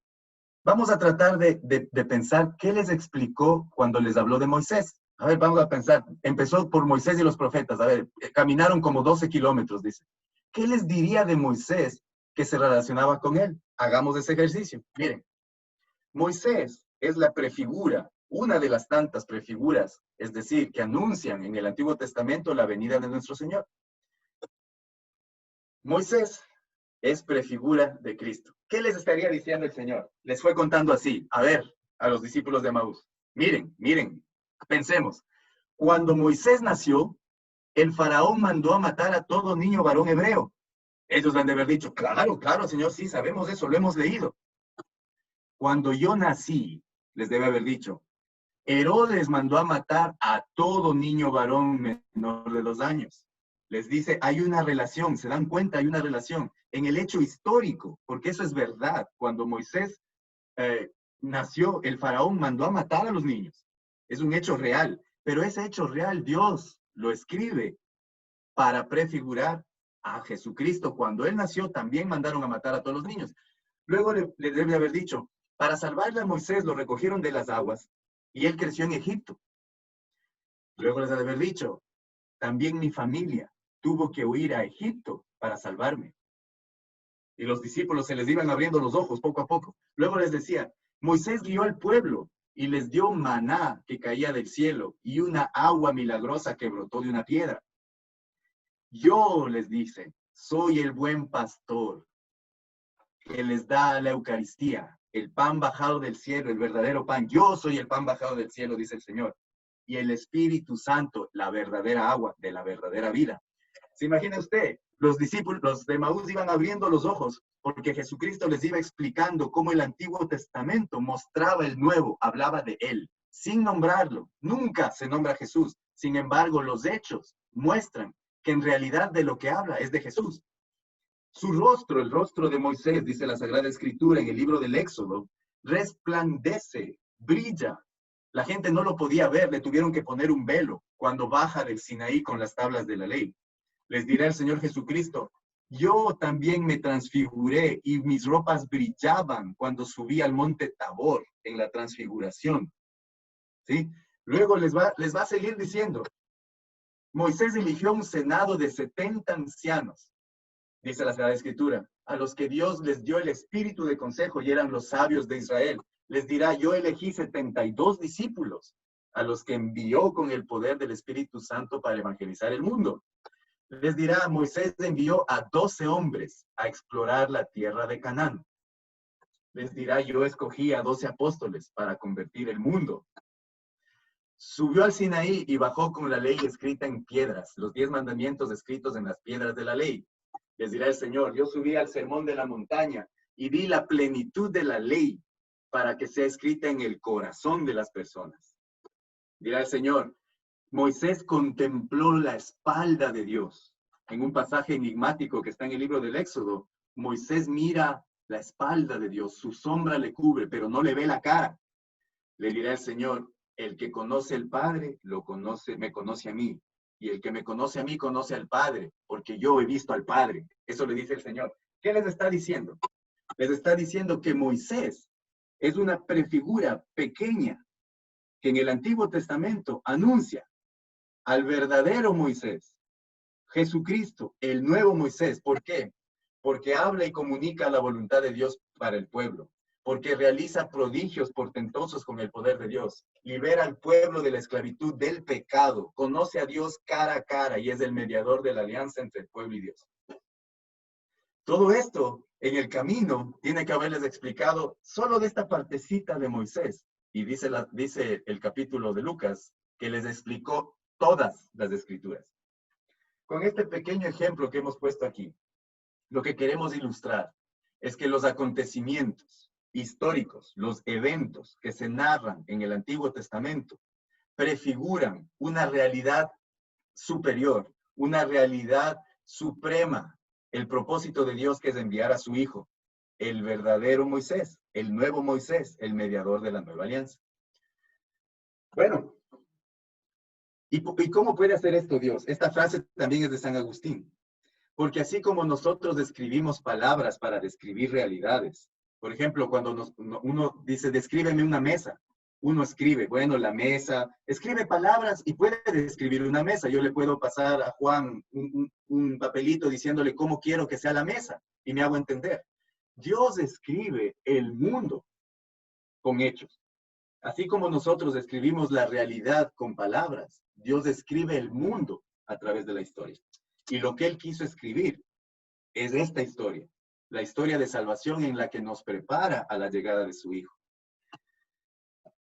Vamos a tratar de pensar qué les explicó cuando les habló de Moisés. A ver, vamos a pensar. Empezó por Moisés y los profetas. A ver, caminaron como 12 kilómetros, dice. ¿Qué les diría de Moisés que se relacionaba con él? Hagamos ese ejercicio. Miren, Moisés es la prefigura, una de las tantas prefiguras, es decir, que anuncian en el Antiguo Testamento la venida de nuestro Señor. Moisés es prefigura de Cristo. ¿Qué les estaría diciendo el Señor? Les fue contando así, a ver, a los discípulos de Emaús. Miren, pensemos. Cuando Moisés nació, el faraón mandó a matar a todo niño varón hebreo. Ellos han de haber dicho, claro, Señor, sí, sabemos eso, lo hemos leído. Cuando yo nací, les debe haber dicho, Herodes mandó a matar a todo niño varón menor de 2 años. Les dice, hay una relación, se dan cuenta, hay una relación en el hecho histórico, porque eso es verdad. Cuando Moisés nació, el faraón mandó a matar a los niños. Es un hecho real, pero ese hecho real Dios lo escribe para prefigurar a Jesucristo. Cuando él nació, también mandaron a matar a todos los niños. Luego le debe haber dicho, para salvarle a Moisés lo recogieron de las aguas y él creció en Egipto. Luego les ha de haber dicho, también mi familia tuvo que huir a Egipto para salvarme. Y los discípulos se les iban abriendo los ojos poco a poco. Luego les decía, Moisés guió al pueblo y les dio maná que caía del cielo y una agua milagrosa que brotó de una piedra. Yo, les dice, soy el buen pastor que les da la Eucaristía, el pan bajado del cielo, el verdadero pan. Yo soy el pan bajado del cielo, dice el Señor. Y el Espíritu Santo, la verdadera agua de la verdadera vida. ¿Se imagina usted? Los discípulos, los de Emaús iban abriendo los ojos porque Jesucristo les iba explicando cómo el Antiguo Testamento mostraba el Nuevo, hablaba de Él, sin nombrarlo. Nunca se nombra a Jesús. Sin embargo, los hechos muestran que en realidad de lo que habla es de Jesús. Su rostro, el rostro de Moisés, dice la Sagrada Escritura en el libro del Éxodo, resplandece, brilla. La gente no lo podía ver, le tuvieron que poner un velo cuando baja del Sinaí con las tablas de la ley. Les dirá el Señor Jesucristo, yo también me transfiguré y mis ropas brillaban cuando subí al monte Tabor en la transfiguración. ¿Sí? Luego les va a seguir diciendo, Moisés eligió un senado de 70 ancianos, dice la Sagrada Escritura, a los que Dios les dio el espíritu de consejo y eran los sabios de Israel. Les dirá, yo elegí 72 discípulos, a los que envió con el poder del Espíritu Santo para evangelizar el mundo. Les dirá, Moisés envió a 12 hombres a explorar la tierra de Canaán. Les dirá, yo escogí a 12 apóstoles para convertir el mundo. Subió al Sinaí y bajó con la ley escrita en piedras, los 10 mandamientos escritos en las piedras de la ley. Les dirá el Señor, yo subí al sermón de la montaña y vi la plenitud de la ley para que sea escrita en el corazón de las personas. Dirá el Señor, Moisés contempló la espalda de Dios. En un pasaje enigmático que está en el libro del Éxodo, Moisés mira la espalda de Dios, su sombra le cubre, pero no le ve la cara. Le dirá el Señor, el que conoce al Padre, me conoce a mí. Y el que me conoce a mí, conoce al Padre, porque yo he visto al Padre. Eso le dice el Señor. ¿Qué les está diciendo? Les está diciendo que Moisés es una prefigura pequeña que en el Antiguo Testamento anuncia al verdadero Moisés, Jesucristo, el nuevo Moisés. ¿Por qué? Porque habla y comunica la voluntad de Dios para el pueblo, porque realiza prodigios portentosos con el poder de Dios, libera al pueblo de la esclavitud del pecado, conoce a Dios cara a cara y es el mediador de la alianza entre el pueblo y Dios. Todo esto en el camino tiene que haberles explicado solo de esta partecita de Moisés. Y dice el capítulo de Lucas que les explicó todas las escrituras. Con este pequeño ejemplo que hemos puesto aquí, lo que queremos ilustrar es que los acontecimientos históricos, los eventos que se narran en el Antiguo Testamento, prefiguran una realidad superior, una realidad suprema, el propósito de Dios que es enviar a su Hijo, el verdadero Moisés, el nuevo Moisés, el mediador de la nueva alianza. Bueno, ¿y cómo puede hacer esto Dios? Esta frase también es de San Agustín. Porque así como nosotros describimos palabras para describir realidades, por ejemplo, cuando uno dice, descríbeme una mesa, uno escribe, bueno, la mesa, escribe palabras y puede describir una mesa. Yo le puedo pasar a Juan un papelito diciéndole cómo quiero que sea la mesa y me hago entender. Dios escribe el mundo con hechos. Así como nosotros describimos la realidad con palabras, Dios escribe el mundo a través de la historia. Y lo que Él quiso escribir es esta historia, la historia de salvación en la que nos prepara a la llegada de su Hijo.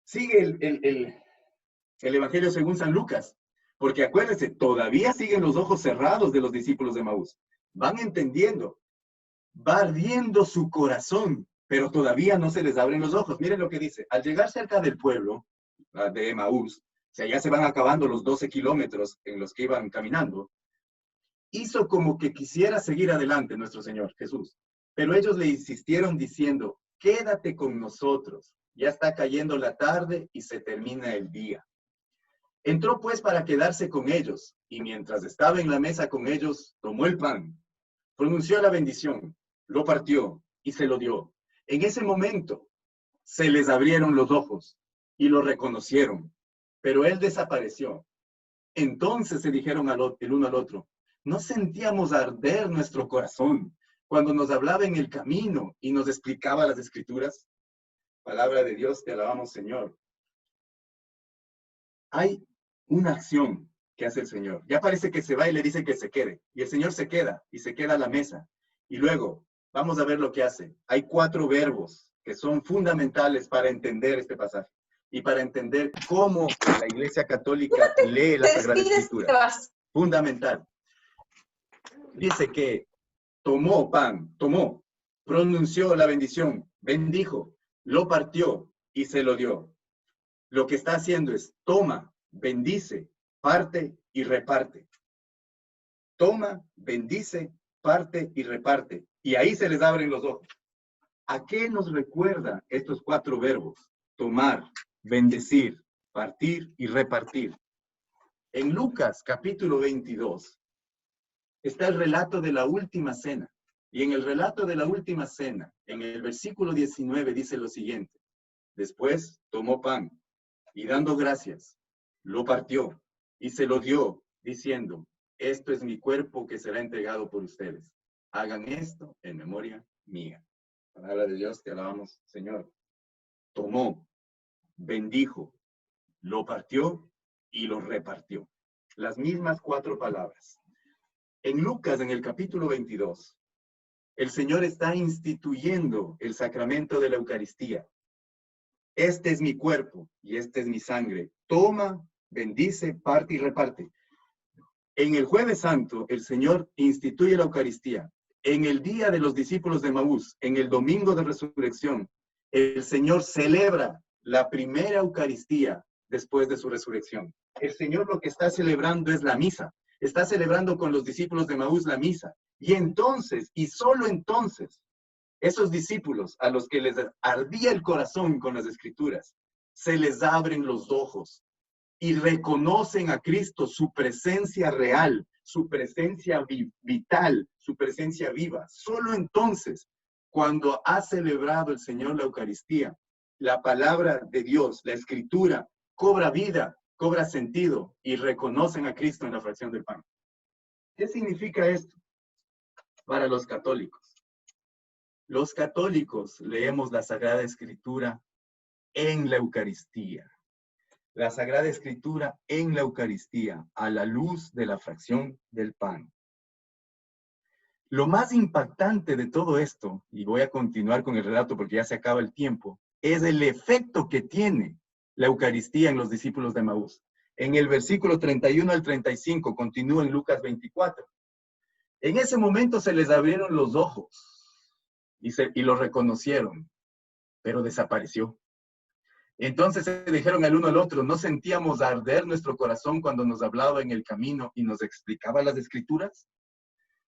Sigue el Evangelio según San Lucas, porque acuérdense, todavía siguen los ojos cerrados de los discípulos de Emaús. Van entendiendo, va ardiendo su corazón, pero todavía no se les abren los ojos. Miren lo que dice, al llegar cerca del pueblo de Emaús, o sea, ya se van acabando los 12 kilómetros en los que iban caminando, hizo como que quisiera seguir adelante nuestro Señor Jesús. Pero ellos le insistieron diciendo, quédate con nosotros. Ya está cayendo la tarde y se termina el día. Entró pues para quedarse con ellos, y mientras estaba en la mesa con ellos, tomó el pan, pronunció la bendición, lo partió y se lo dio. En ese momento se les abrieron los ojos y lo reconocieron, pero él desapareció. Entonces se dijeron el uno al otro, ¿No sentíamos arder nuestro corazón cuando nos hablaba en el camino y nos explicaba las Escrituras? Palabra de Dios, te alabamos, Señor. Hay una acción que hace el Señor. Ya parece que se va y le dice que se quede. Y el Señor se queda y se queda a la mesa. Y luego, vamos a ver lo que hace. Hay 4 verbos que son fundamentales para entender este pasaje y para entender cómo la Iglesia Católica lee la Sagrada Escritura. Fundamental. Dice que tomó pan, tomó, pronunció la bendición, bendijo, lo partió y se lo dio. Lo que está haciendo es toma, bendice, parte y reparte. Toma, bendice, parte y reparte. Y ahí se les abren los ojos. ¿A qué nos recuerda estos 4 verbos? Tomar, bendecir, partir y repartir. En Lucas capítulo 22 está el relato de la última cena. Y en el relato de la última cena, en el versículo 19 dice lo siguiente. Después tomó pan y dando gracias, lo partió y se lo dio, diciendo, esto es mi cuerpo que será entregado por ustedes. Hagan esto en memoria mía. Palabra de Dios, te alabamos, Señor. Tomó, bendijo, lo partió y lo repartió. Las mismas 4 palabras. En Lucas, en el capítulo 22, el Señor está instituyendo el sacramento de la Eucaristía. Este es mi cuerpo y este es mi sangre. Toma, bendice, parte y reparte. En el Jueves Santo, el Señor instituye la Eucaristía. En el día de los discípulos de Emaús, en el domingo de resurrección, el Señor celebra la primera Eucaristía después de su resurrección. El Señor lo que está celebrando es la misa. Está celebrando con los discípulos de Emaús la misa. Y entonces, y solo entonces, esos discípulos a los que les ardía el corazón con las Escrituras, se les abren los ojos y reconocen a Cristo, su presencia real, su presencia vital, su presencia viva. Solo entonces, cuando ha celebrado el Señor la Eucaristía, la palabra de Dios, la Escritura, cobra vida, cobra sentido y reconocen a Cristo en la fracción del pan. ¿Qué significa esto para los católicos? Los católicos leemos la Sagrada Escritura en la Eucaristía. La Sagrada Escritura en la Eucaristía, a la luz de la fracción del pan. Lo más impactante de todo esto, y voy a continuar con el relato porque ya se acaba el tiempo, es el efecto que tiene la Eucaristía en los discípulos de Emaús. En el versículo 31 al 35, continúa en Lucas 24. En ese momento se les abrieron los ojos y lo reconocieron, pero desapareció. Entonces se dijeron el uno al otro, ¿no sentíamos arder nuestro corazón cuando nos hablaba en el camino y nos explicaba las Escrituras?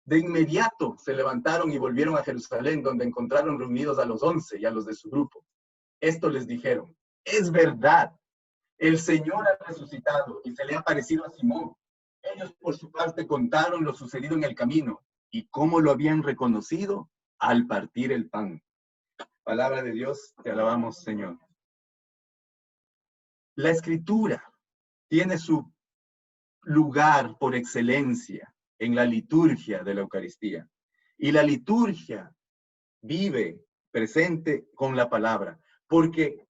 De inmediato se levantaron y volvieron a Jerusalén, donde encontraron reunidos a los 11 y a los de su grupo. Esto les dijeron, es verdad, el Señor ha resucitado y se le ha aparecido a Simón. Ellos por su parte contaron lo sucedido en el camino y cómo lo habían reconocido al partir el pan. Palabra de Dios, te alabamos, Señor. La Escritura tiene su lugar por excelencia en la liturgia de la Eucaristía. Y la liturgia vive presente con la palabra, porque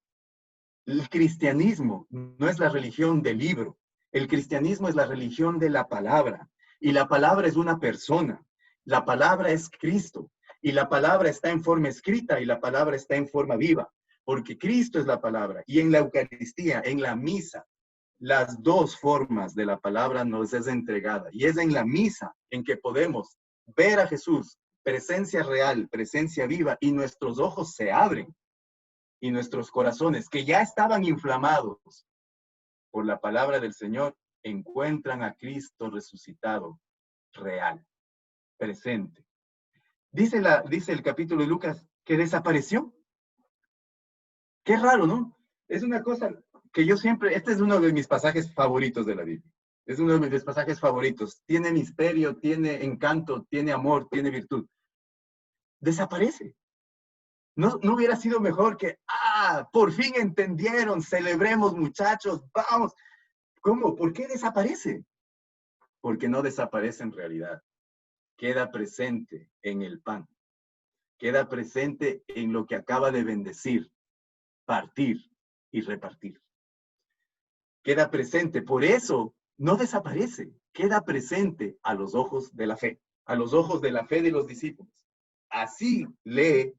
el cristianismo no es la religión del libro, el cristianismo es la religión de la palabra, y la palabra es una persona, la palabra es Cristo, y la palabra está en forma escrita y la palabra está en forma viva, porque Cristo es la palabra, y en la Eucaristía, en la misa, las 2 formas de la palabra nos es entregada, y es en la misa en que podemos ver a Jesús, presencia real, presencia viva, y nuestros ojos se abren, y nuestros corazones, que ya estaban inflamados por la palabra del Señor, encuentran a Cristo resucitado, real, presente. Dice el capítulo de Lucas que desapareció. Qué raro, ¿no? Es una cosa que yo siempre, este es uno de mis pasajes favoritos de la Biblia. Es uno de mis pasajes favoritos. Tiene misterio, tiene encanto, tiene amor, tiene virtud. Desaparece. ¿No hubiera sido mejor que, por fin entendieron, celebremos muchachos, vamos? ¿Cómo? ¿Por qué desaparece? porque no desaparece en realidad. Queda presente en el pan. Queda presente en lo que acaba de bendecir, partir y repartir. Queda presente, por eso no desaparece, queda presente a los ojos de la fe, a los ojos de la fe de los discípulos. Así lee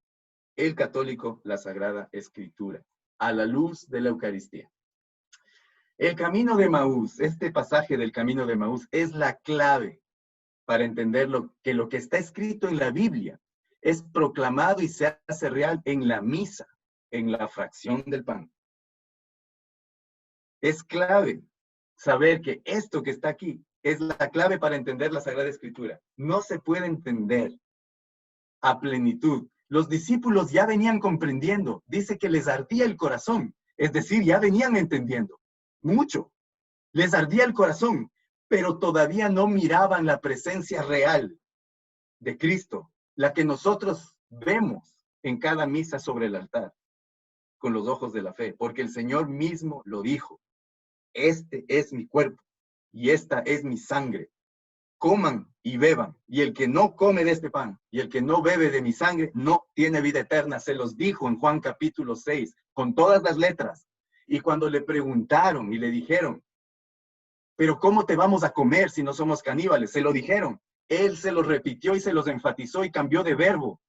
el católico la Sagrada Escritura, a la luz de la Eucaristía. El camino de Maús, este pasaje del camino de Maús, es la clave para entender lo que está escrito en la Biblia es proclamado y se hace real en la misa, en la fracción del pan. Es clave saber que esto que está aquí es la clave para entender la Sagrada Escritura. No se puede entender a plenitud. Los discípulos ya venían comprendiendo. Dice que les ardía el corazón. Es decir, ya venían entendiendo. Mucho. Les ardía el corazón, pero todavía no miraban la presencia real de Cristo, la que nosotros vemos en cada misa sobre el altar, con los ojos de la fe, porque el Señor mismo lo dijo. Este es mi cuerpo y esta es mi sangre. Coman y beban, y el que no come de este pan y el que no bebe de mi sangre no tiene vida eterna. Se los dijo en Juan capítulo 6, con todas las letras. Y cuando le preguntaron y le dijeron, pero ¿cómo te vamos a comer si no somos caníbales? Se lo dijeron. Él se lo repitió y se los enfatizó y cambió de verbo.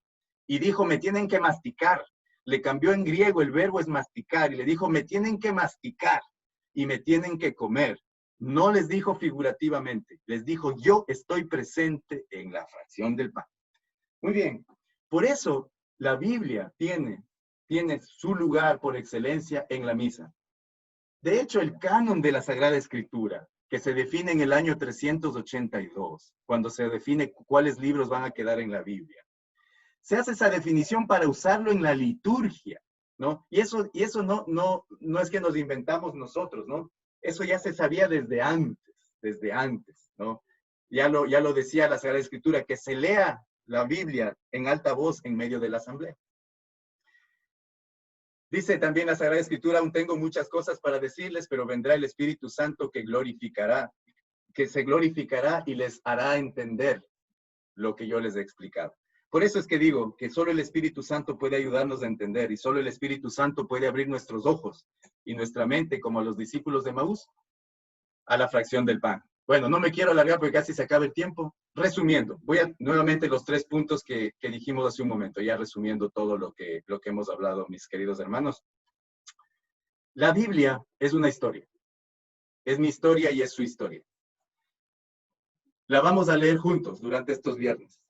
Y dijo, me tienen que masticar. Le cambió en griego, el verbo es masticar. Y le dijo, me tienen que masticar y me tienen que comer. No les dijo figurativamente, les dijo, yo estoy presente en la fracción del pan. Muy bien, por eso la Biblia tiene su lugar por excelencia en la misa. De hecho, el canon de la Sagrada Escritura, que se define en el año 382, cuando se define cuáles libros van a quedar en la Biblia, se hace esa definición para usarlo en la liturgia, ¿no? Y eso no es que nos inventamos nosotros, ¿no? Eso ya se sabía desde antes, ¿no? Ya lo decía la Sagrada Escritura, que se lea la Biblia en alta voz en medio de la asamblea. Dice también la Sagrada Escritura, aún tengo muchas cosas para decirles, pero vendrá el Espíritu Santo que se glorificará y les hará entender lo que yo les he explicado. Por eso es que digo que solo el Espíritu Santo puede ayudarnos a entender y solo el Espíritu Santo puede abrir nuestros ojos y nuestra mente, como a los discípulos de Maús, a la fracción del pan. Bueno, no me quiero alargar porque casi se acaba el tiempo. Resumiendo, voy a nuevamente los 3 puntos que dijimos hace un momento, ya resumiendo todo lo que hemos hablado, mis queridos hermanos. La Biblia es una historia. Es mi historia y es su historia. La vamos a leer juntos durante estos viernes.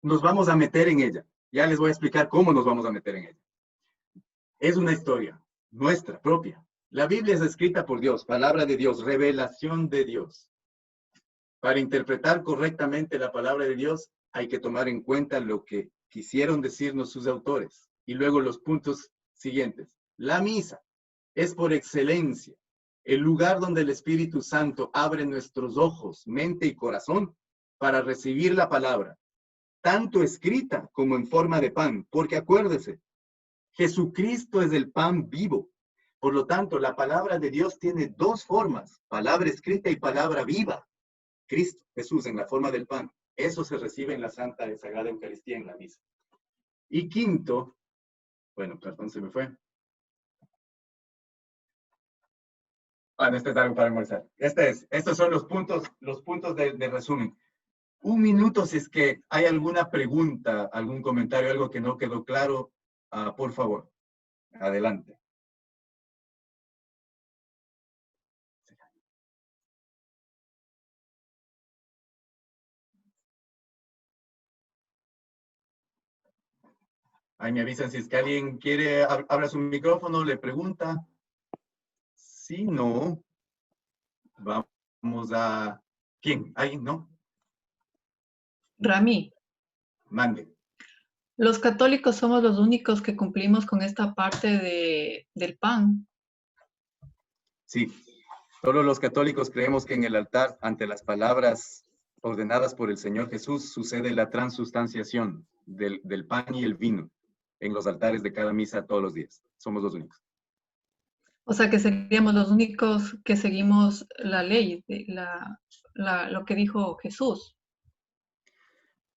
Nos vamos a meter en ella. Ya les voy a explicar cómo nos vamos a meter en ella. Es una historia nuestra, propia. La Biblia es escrita por Dios, palabra de Dios, revelación de Dios. Para interpretar correctamente la palabra de Dios, hay que tomar en cuenta lo que quisieron decirnos sus autores. Y luego los puntos siguientes. La misa es por excelencia el lugar donde el Espíritu Santo abre nuestros ojos, mente y corazón para recibir la palabra, tanto escrita como en forma de pan. Porque acuérdese, Jesucristo es el pan vivo. Por lo tanto, la palabra de Dios tiene 2 formas, palabra escrita y palabra viva. Cristo, Jesús, en la forma del pan. Eso se recibe en la Santa y Sagrada Eucaristía, en la misa. Y quinto, bueno, perdón, se me fue. Bueno, este es algo para almorzar. Estos son los puntos de resumen. 1 minuto si es que hay alguna pregunta, algún comentario, algo que no quedó claro, por favor, adelante. Ahí me avisan si es que alguien quiere, abra su micrófono, le pregunta. Si no, vamos a... ¿Quién? ¿Alguien? ¿No? Rami, Mande. los católicos somos los únicos que cumplimos con esta parte del pan. Sí, solo los católicos creemos que en el altar, ante las palabras ordenadas por el Señor Jesús, sucede la transustanciación del pan y el vino en los altares de cada misa todos los días. Somos los únicos. O sea que seríamos los únicos que seguimos la ley, lo que dijo Jesús.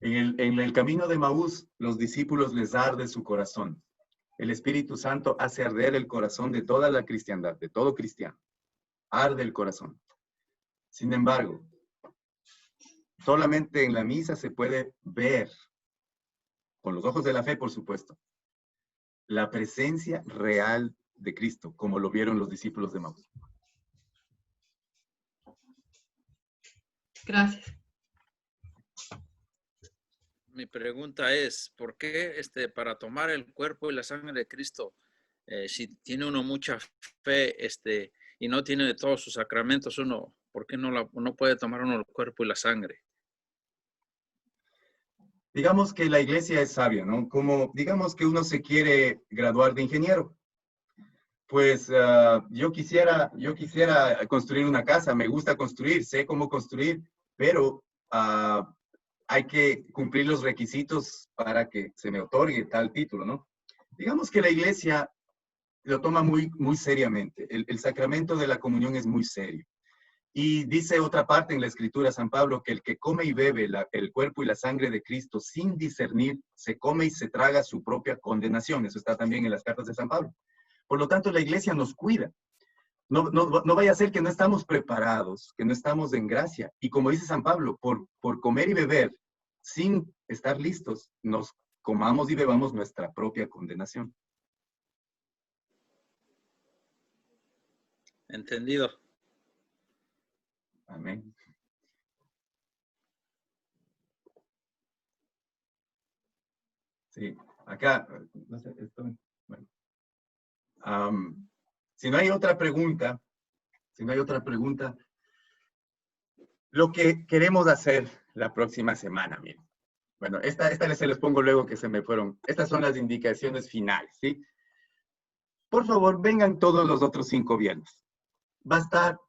En el camino de Maús, los discípulos les arde su corazón. El Espíritu Santo hace arder el corazón de toda la cristiandad, de todo cristiano. Arde el corazón. Sin embargo, solamente en la misa se puede ver, con los ojos de la fe, por supuesto, la presencia real de Cristo, como lo vieron los discípulos de Maús. Gracias. Mi pregunta es, ¿por qué para tomar el cuerpo y la sangre de Cristo, si tiene uno mucha fe y no tiene de todos sus sacramentos, ¿por qué no puede tomar uno el cuerpo y la sangre? Digamos que la iglesia es sabia, ¿no? Como digamos que uno se quiere graduar de ingeniero. Pues yo quisiera construir una casa, me gusta construir, sé cómo construir, pero hay que cumplir los requisitos para que se me otorgue tal título, ¿no? Digamos que la iglesia lo toma muy, muy seriamente. El sacramento de la comunión es muy serio. Y dice otra parte en la Escritura, San Pablo, que el que come y bebe el cuerpo y la sangre de Cristo sin discernir, se come y se traga su propia condenación. Eso está también en las cartas de San Pablo. Por lo tanto, la iglesia nos cuida. No vaya a ser que no estamos preparados, que no estamos en gracia. Y como dice San Pablo, por comer y beber sin estar listos, nos comamos y bebamos nuestra propia condenación. Entendido. Amén. Sí, acá, no sé, bueno. Si no hay otra pregunta, lo que queremos hacer la próxima semana, miren. Bueno, esta se les pongo luego que se me fueron. Estas son las indicaciones finales, ¿sí? Por favor, vengan todos los otros 5 viernes. Va a estar,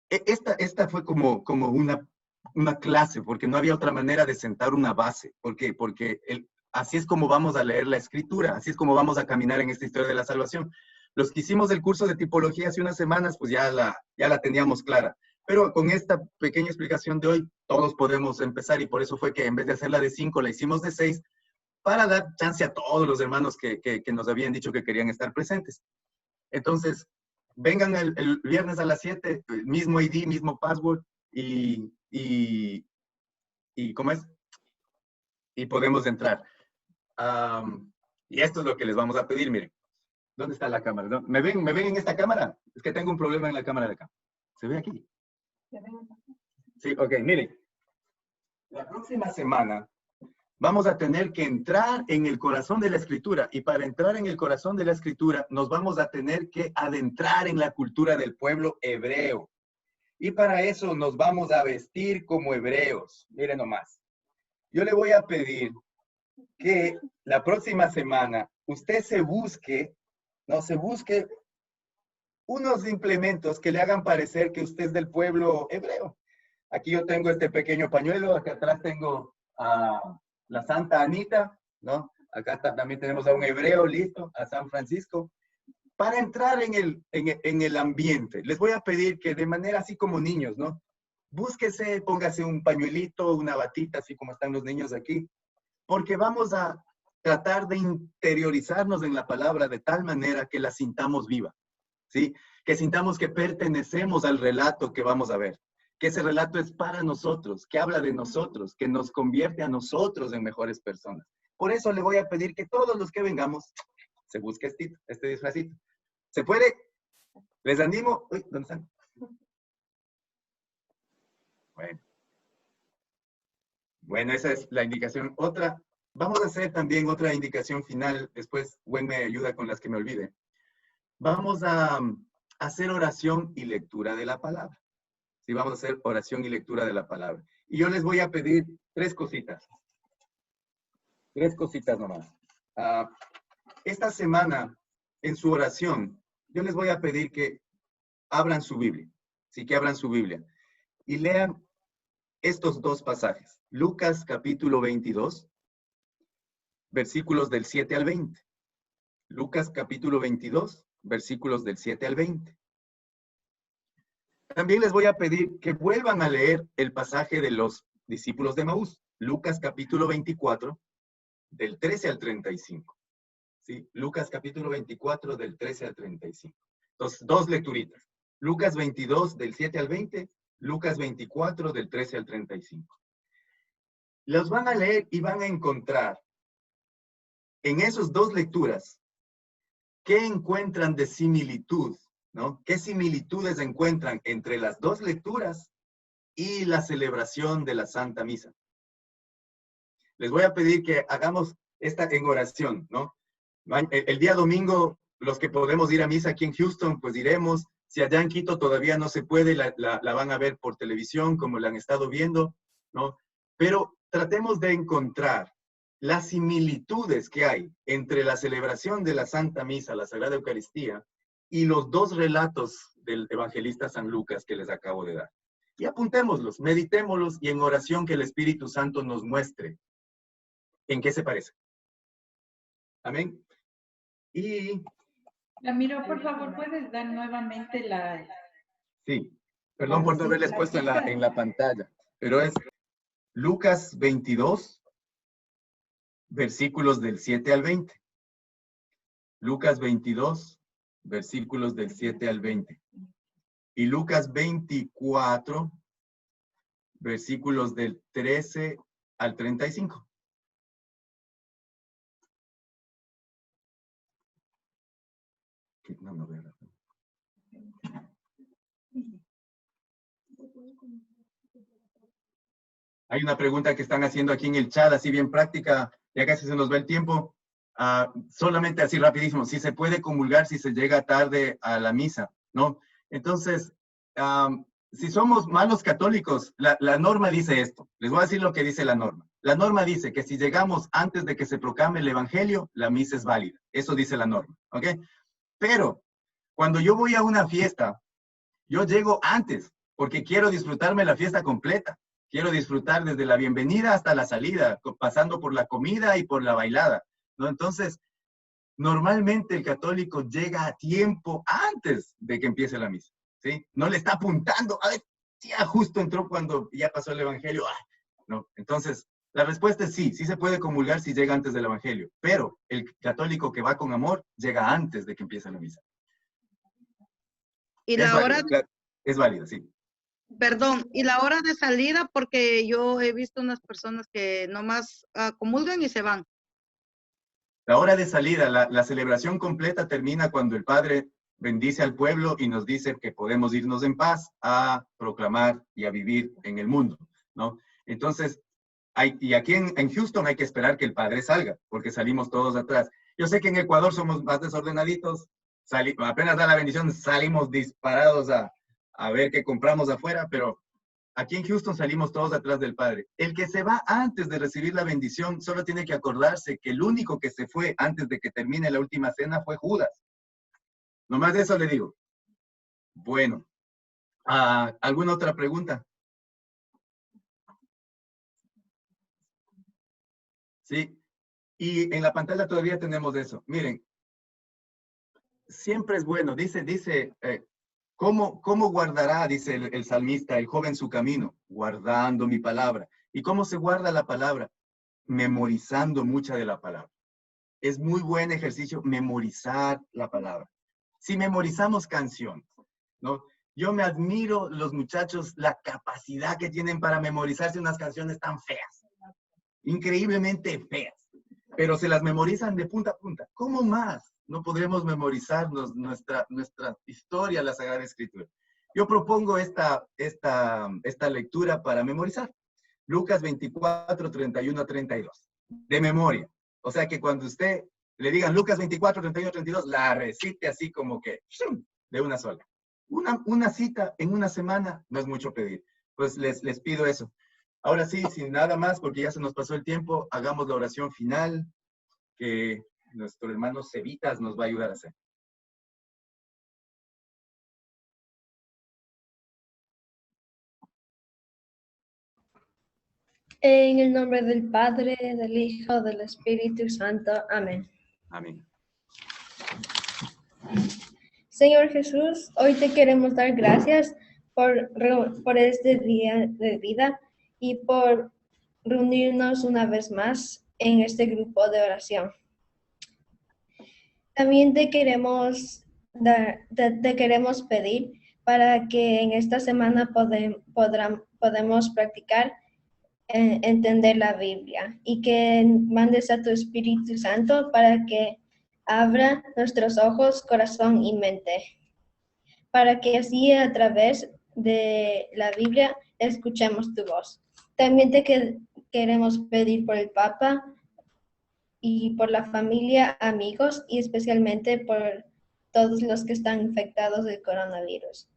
esta fue como una clase, porque no había otra manera de sentar una base. ¿Por qué? Porque así es como vamos a leer la Escritura, así es como vamos a caminar en esta historia de la salvación. Los que hicimos el curso de tipología hace unas semanas, pues ya la teníamos clara. Pero con esta pequeña explicación de hoy, todos podemos empezar, y por eso fue que en vez de hacerla de 5, la hicimos de 6, para dar chance a todos los hermanos que nos habían dicho que querían estar presentes. Entonces, vengan el viernes a las 7, mismo ID, mismo password, y ¿cómo es? Y podemos entrar. Y esto es lo que les vamos a pedir, miren. ¿Dónde está la cámara? ¿No? ¿Me ven en esta cámara? Es que tengo un problema en la cámara de acá. ¿Se ve aquí? Sí, ok, miren. La próxima semana vamos a tener que entrar en el corazón de la Escritura. Y para entrar en el corazón de la Escritura, nos vamos a tener que adentrar en la cultura del pueblo hebreo. Y para eso nos vamos a vestir como hebreos. Miren nomás. Yo le voy a pedir que la próxima semana usted se busque unos implementos que le hagan parecer que usted es del pueblo hebreo. Aquí yo tengo este pequeño pañuelo, acá atrás tengo a la Santa Anita, ¿no? Acá también tenemos a un hebreo listo, a San Francisco. Para entrar en el ambiente, les voy a pedir que de manera así como niños, ¿no? Búsquese, póngase un pañuelito, una batita, así como están los niños aquí, porque vamos a tratar de interiorizarnos en la palabra de tal manera que la sintamos viva, ¿sí? Que sintamos que pertenecemos al relato que vamos a ver, que ese relato es para nosotros, que habla de nosotros, que nos convierte a nosotros en mejores personas. Por eso le voy a pedir que todos los que vengamos se busque este disfrazito. ¿Se puede? Les animo. Uy, ¿dónde están? Bueno, esa es la indicación. Otra, vamos a hacer también otra indicación final. Después, Gwen me ayuda con las que me olvide. Vamos a hacer oración y lectura de la palabra. Sí, vamos a hacer oración y lectura de la palabra. Y yo les voy a pedir 3 cositas. 3 cositas nomás. Esta semana, en su oración, yo les voy a pedir que abran su Biblia. Sí, que abran su Biblia. Y lean estos 2 pasajes. Lucas capítulo 22, versículos del 7 al 20. Lucas capítulo 22, versículos del 7 al 20. También les voy a pedir que vuelvan a leer el pasaje de los discípulos de Maús, Lucas capítulo 24, del 13 al 35. ¿Sí? Lucas capítulo 24, del 13 al 35. Entonces, dos lecturitas. Lucas 22, del 7 al 20, Lucas 24, del 13 al 35. Los van a leer y van a encontrar en esas dos lecturas qué encuentran de similitud, ¿no? ¿Qué similitudes encuentran entre las dos lecturas y la celebración de la Santa Misa? Les voy a pedir que hagamos esta en oración, ¿no? El día domingo, los que podemos ir a misa aquí en Houston, pues iremos. Si allá en Quito todavía no se puede, la van a ver por televisión, como la han estado viendo, ¿no? Pero tratemos de encontrar las similitudes que hay entre la celebración de la Santa Misa, la Sagrada Eucaristía, y los dos relatos del evangelista San Lucas que les acabo de dar. Y apuntémoslos, meditémoslos y en oración que el Espíritu Santo nos muestre en qué se parece. Amén. Y... Ramiro, por favor, ¿puedes dar nuevamente la... Sí, perdón por no haberles puesto en la pantalla, pero es Lucas 22, versículos del 7 al 20. Lucas 22, versículos del 7 al 20. Y Lucas 24, versículos del 13 al 35. No veo. Hay una pregunta que están haciendo aquí en el chat, así bien práctica, ya casi se nos va el tiempo. Solamente así rapidísimo, si se puede comulgar si se llega tarde a la misa, ¿no? Entonces, si somos malos católicos, la norma dice esto. Les voy a decir lo que dice la norma. La norma dice que si llegamos antes de que se proclame el evangelio, la misa es válida. Eso dice la norma, ¿ok? Pero cuando yo voy a una fiesta, yo llego antes porque quiero disfrutarme la fiesta completa. Quiero disfrutar desde la bienvenida hasta la salida, pasando por la comida y por la bailada, ¿no? Entonces, normalmente el católico llega a tiempo antes de que empiece la misa, ¿sí? No le está apuntando, a ver, ya justo entró cuando ya pasó el evangelio, no. Entonces, la respuesta es sí, sí se puede comulgar si llega antes del evangelio, pero el católico que va con amor llega antes de que empiece la misa. Y la hora, es válida, sí. perdón, y la hora de salida, porque yo he visto unas personas que nomás comulgan y se van. La hora de salida, la celebración completa termina cuando el Padre bendice al pueblo y nos dice que podemos irnos en paz a proclamar y a vivir en el mundo, ¿no? Entonces, y aquí en Houston hay que esperar que el Padre salga, porque salimos todos atrás. Yo sé que en Ecuador somos más desordenaditos, apenas da la bendición, salimos disparados a ver qué compramos afuera, pero aquí en Houston salimos todos atrás del Padre. El que se va antes de recibir la bendición solo tiene que acordarse que el único que se fue antes de que termine la última cena fue Judas. Nomás de eso le digo. Bueno, ¿alguna otra pregunta? Sí, y en la pantalla todavía tenemos eso. Miren, siempre es bueno, dice, ¿cómo guardará, dice el salmista, el joven su camino? Guardando mi palabra. ¿Y cómo se guarda la palabra? Memorizando mucha de la palabra. Es muy buen ejercicio memorizar la palabra. Si memorizamos canciones, ¿no? Yo me admiro los muchachos, la capacidad que tienen para memorizarse unas canciones tan feas, increíblemente feas, pero se las memorizan de punta a punta. ¿Cómo más no podremos memorizarnos nuestra historia, la Sagrada Escritura? Yo propongo esta lectura para memorizar. Lucas 24, 31 a 32, de memoria. O sea que cuando usted le digan Lucas 24, 31, 32, la recite así como que de una sola. Una cita en una semana no es mucho pedir. Pues les pido eso. Ahora sí, sin nada más, porque ya se nos pasó el tiempo, hagamos la oración final que nuestro hermano Cevitas nos va a ayudar a hacer. En el nombre del Padre, del Hijo, del Espíritu Santo. Amén. Amén. Señor Jesús, hoy te queremos dar gracias por este día de vida y por reunirnos una vez más en este grupo de oración. También te queremos pedir para que en esta semana podemos practicar entender la Biblia y que mandes a tu Espíritu Santo para que abra nuestros ojos, corazón y mente, para que así a través de la Biblia escuchemos tu voz. También te queremos pedir por el Papa y por la familia, amigos y especialmente por todos los que están infectados del coronavirus.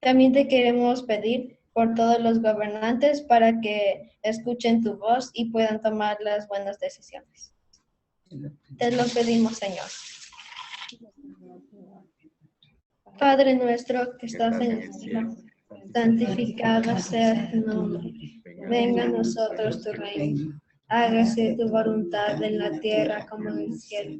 También te queremos pedir por todos los gobernantes para que escuchen tu voz y puedan tomar las buenas decisiones. Te lo pedimos, Señor. Padre nuestro que estás en el cielo, santificado sea tu nombre. Venga a nosotros tu reino. Hágase tu voluntad en la tierra como en el cielo.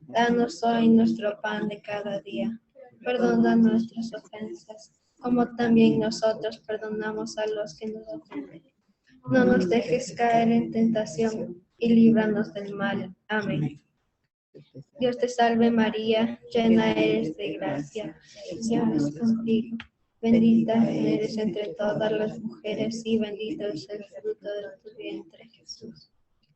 Danos hoy nuestro pan de cada día. Perdona nuestras ofensas, como también nosotros perdonamos a los que nos ofenden. No nos dejes caer en tentación y líbranos del mal. Amén. Dios te salve María, llena eres de gracia, el Señor es contigo. Bendita eres entre todas las mujeres y bendito es el fruto de tu vientre, Jesús.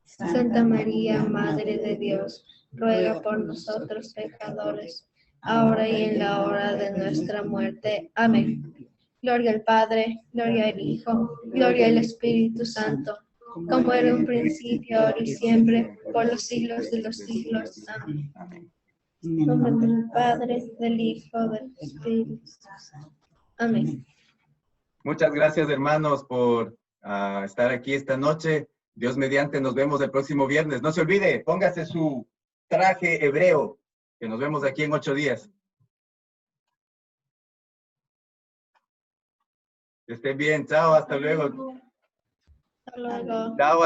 Santa María, Madre de Dios, ruega por nosotros pecadores, ahora y en la hora de nuestra muerte. Amén. Gloria al Padre, gloria al Hijo, gloria al Espíritu Santo, como era en un principio, ahora y siempre, por los siglos de los siglos. Amén. En nombre del Padre, del Hijo, del Espíritu Santo. Amén. Muchas gracias, hermanos, por estar aquí esta noche. Dios mediante, nos vemos el próximo viernes. No se olvide, póngase su traje hebreo, que nos vemos aquí en 8 días. Que estén bien, chao, hasta luego. Hasta luego. Chao,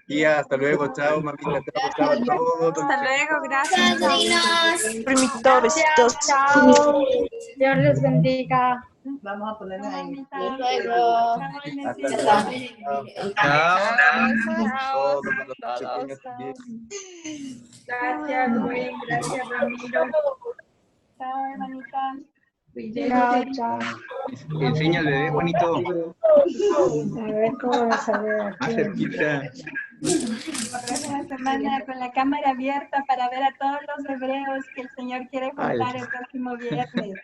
tía, hasta luego, chao, mamita, chao a todos. Hasta luego, gracias. Primito, besitos. Chao. Dios les bendiga. Vamos a ponerle ahí. Hasta luego. Hasta luego. Chao. Gracias, Luis. Gracias, Ramiro. Chao, hermanita. Chao, chao. Enseña al bebé bonito. A ver cómo va a salir aquí. Más cerquita. La próxima semana con la cámara abierta para ver a todos los hebreos que el Señor quiere juntar el próximo viernes.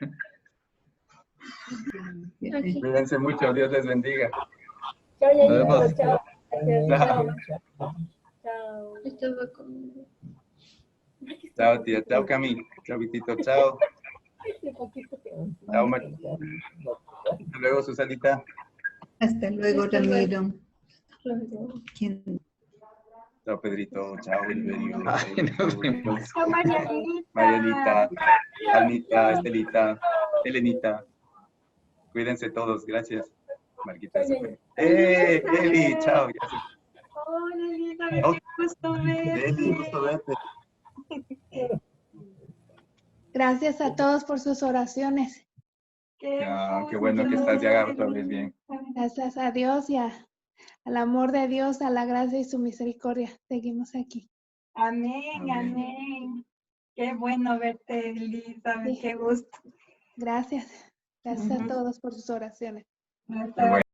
Cuídense mucho, Dios les bendiga. Chao, Nos vemos. chao. Chao. Chao, tía. Chao, Cami. Chao, Vitito. Chao. Chao, María. Hasta luego, Susanita. Hasta luego, Ramiro. ¿Quién? Chao, Pedrito. Chao, Oliverio. Ay, nos vemos. Chao, Marianita. Marianita, Almita, Estelita, Elenita. Cuídense todos. Gracias. Marquita. Eli, chao. Hola, Lina. Qué gusto verte. Eli, gusto verte. Gracias a todos por sus oraciones. Qué bueno que estás ya otra vez bien. Gracias a Dios y al amor de Dios, a la gracia y su misericordia. Seguimos aquí. Amén, amén. Qué bueno verte, Elisa. Sí. Qué gusto. Gracias. Gracias a todos por sus oraciones. Qué bueno.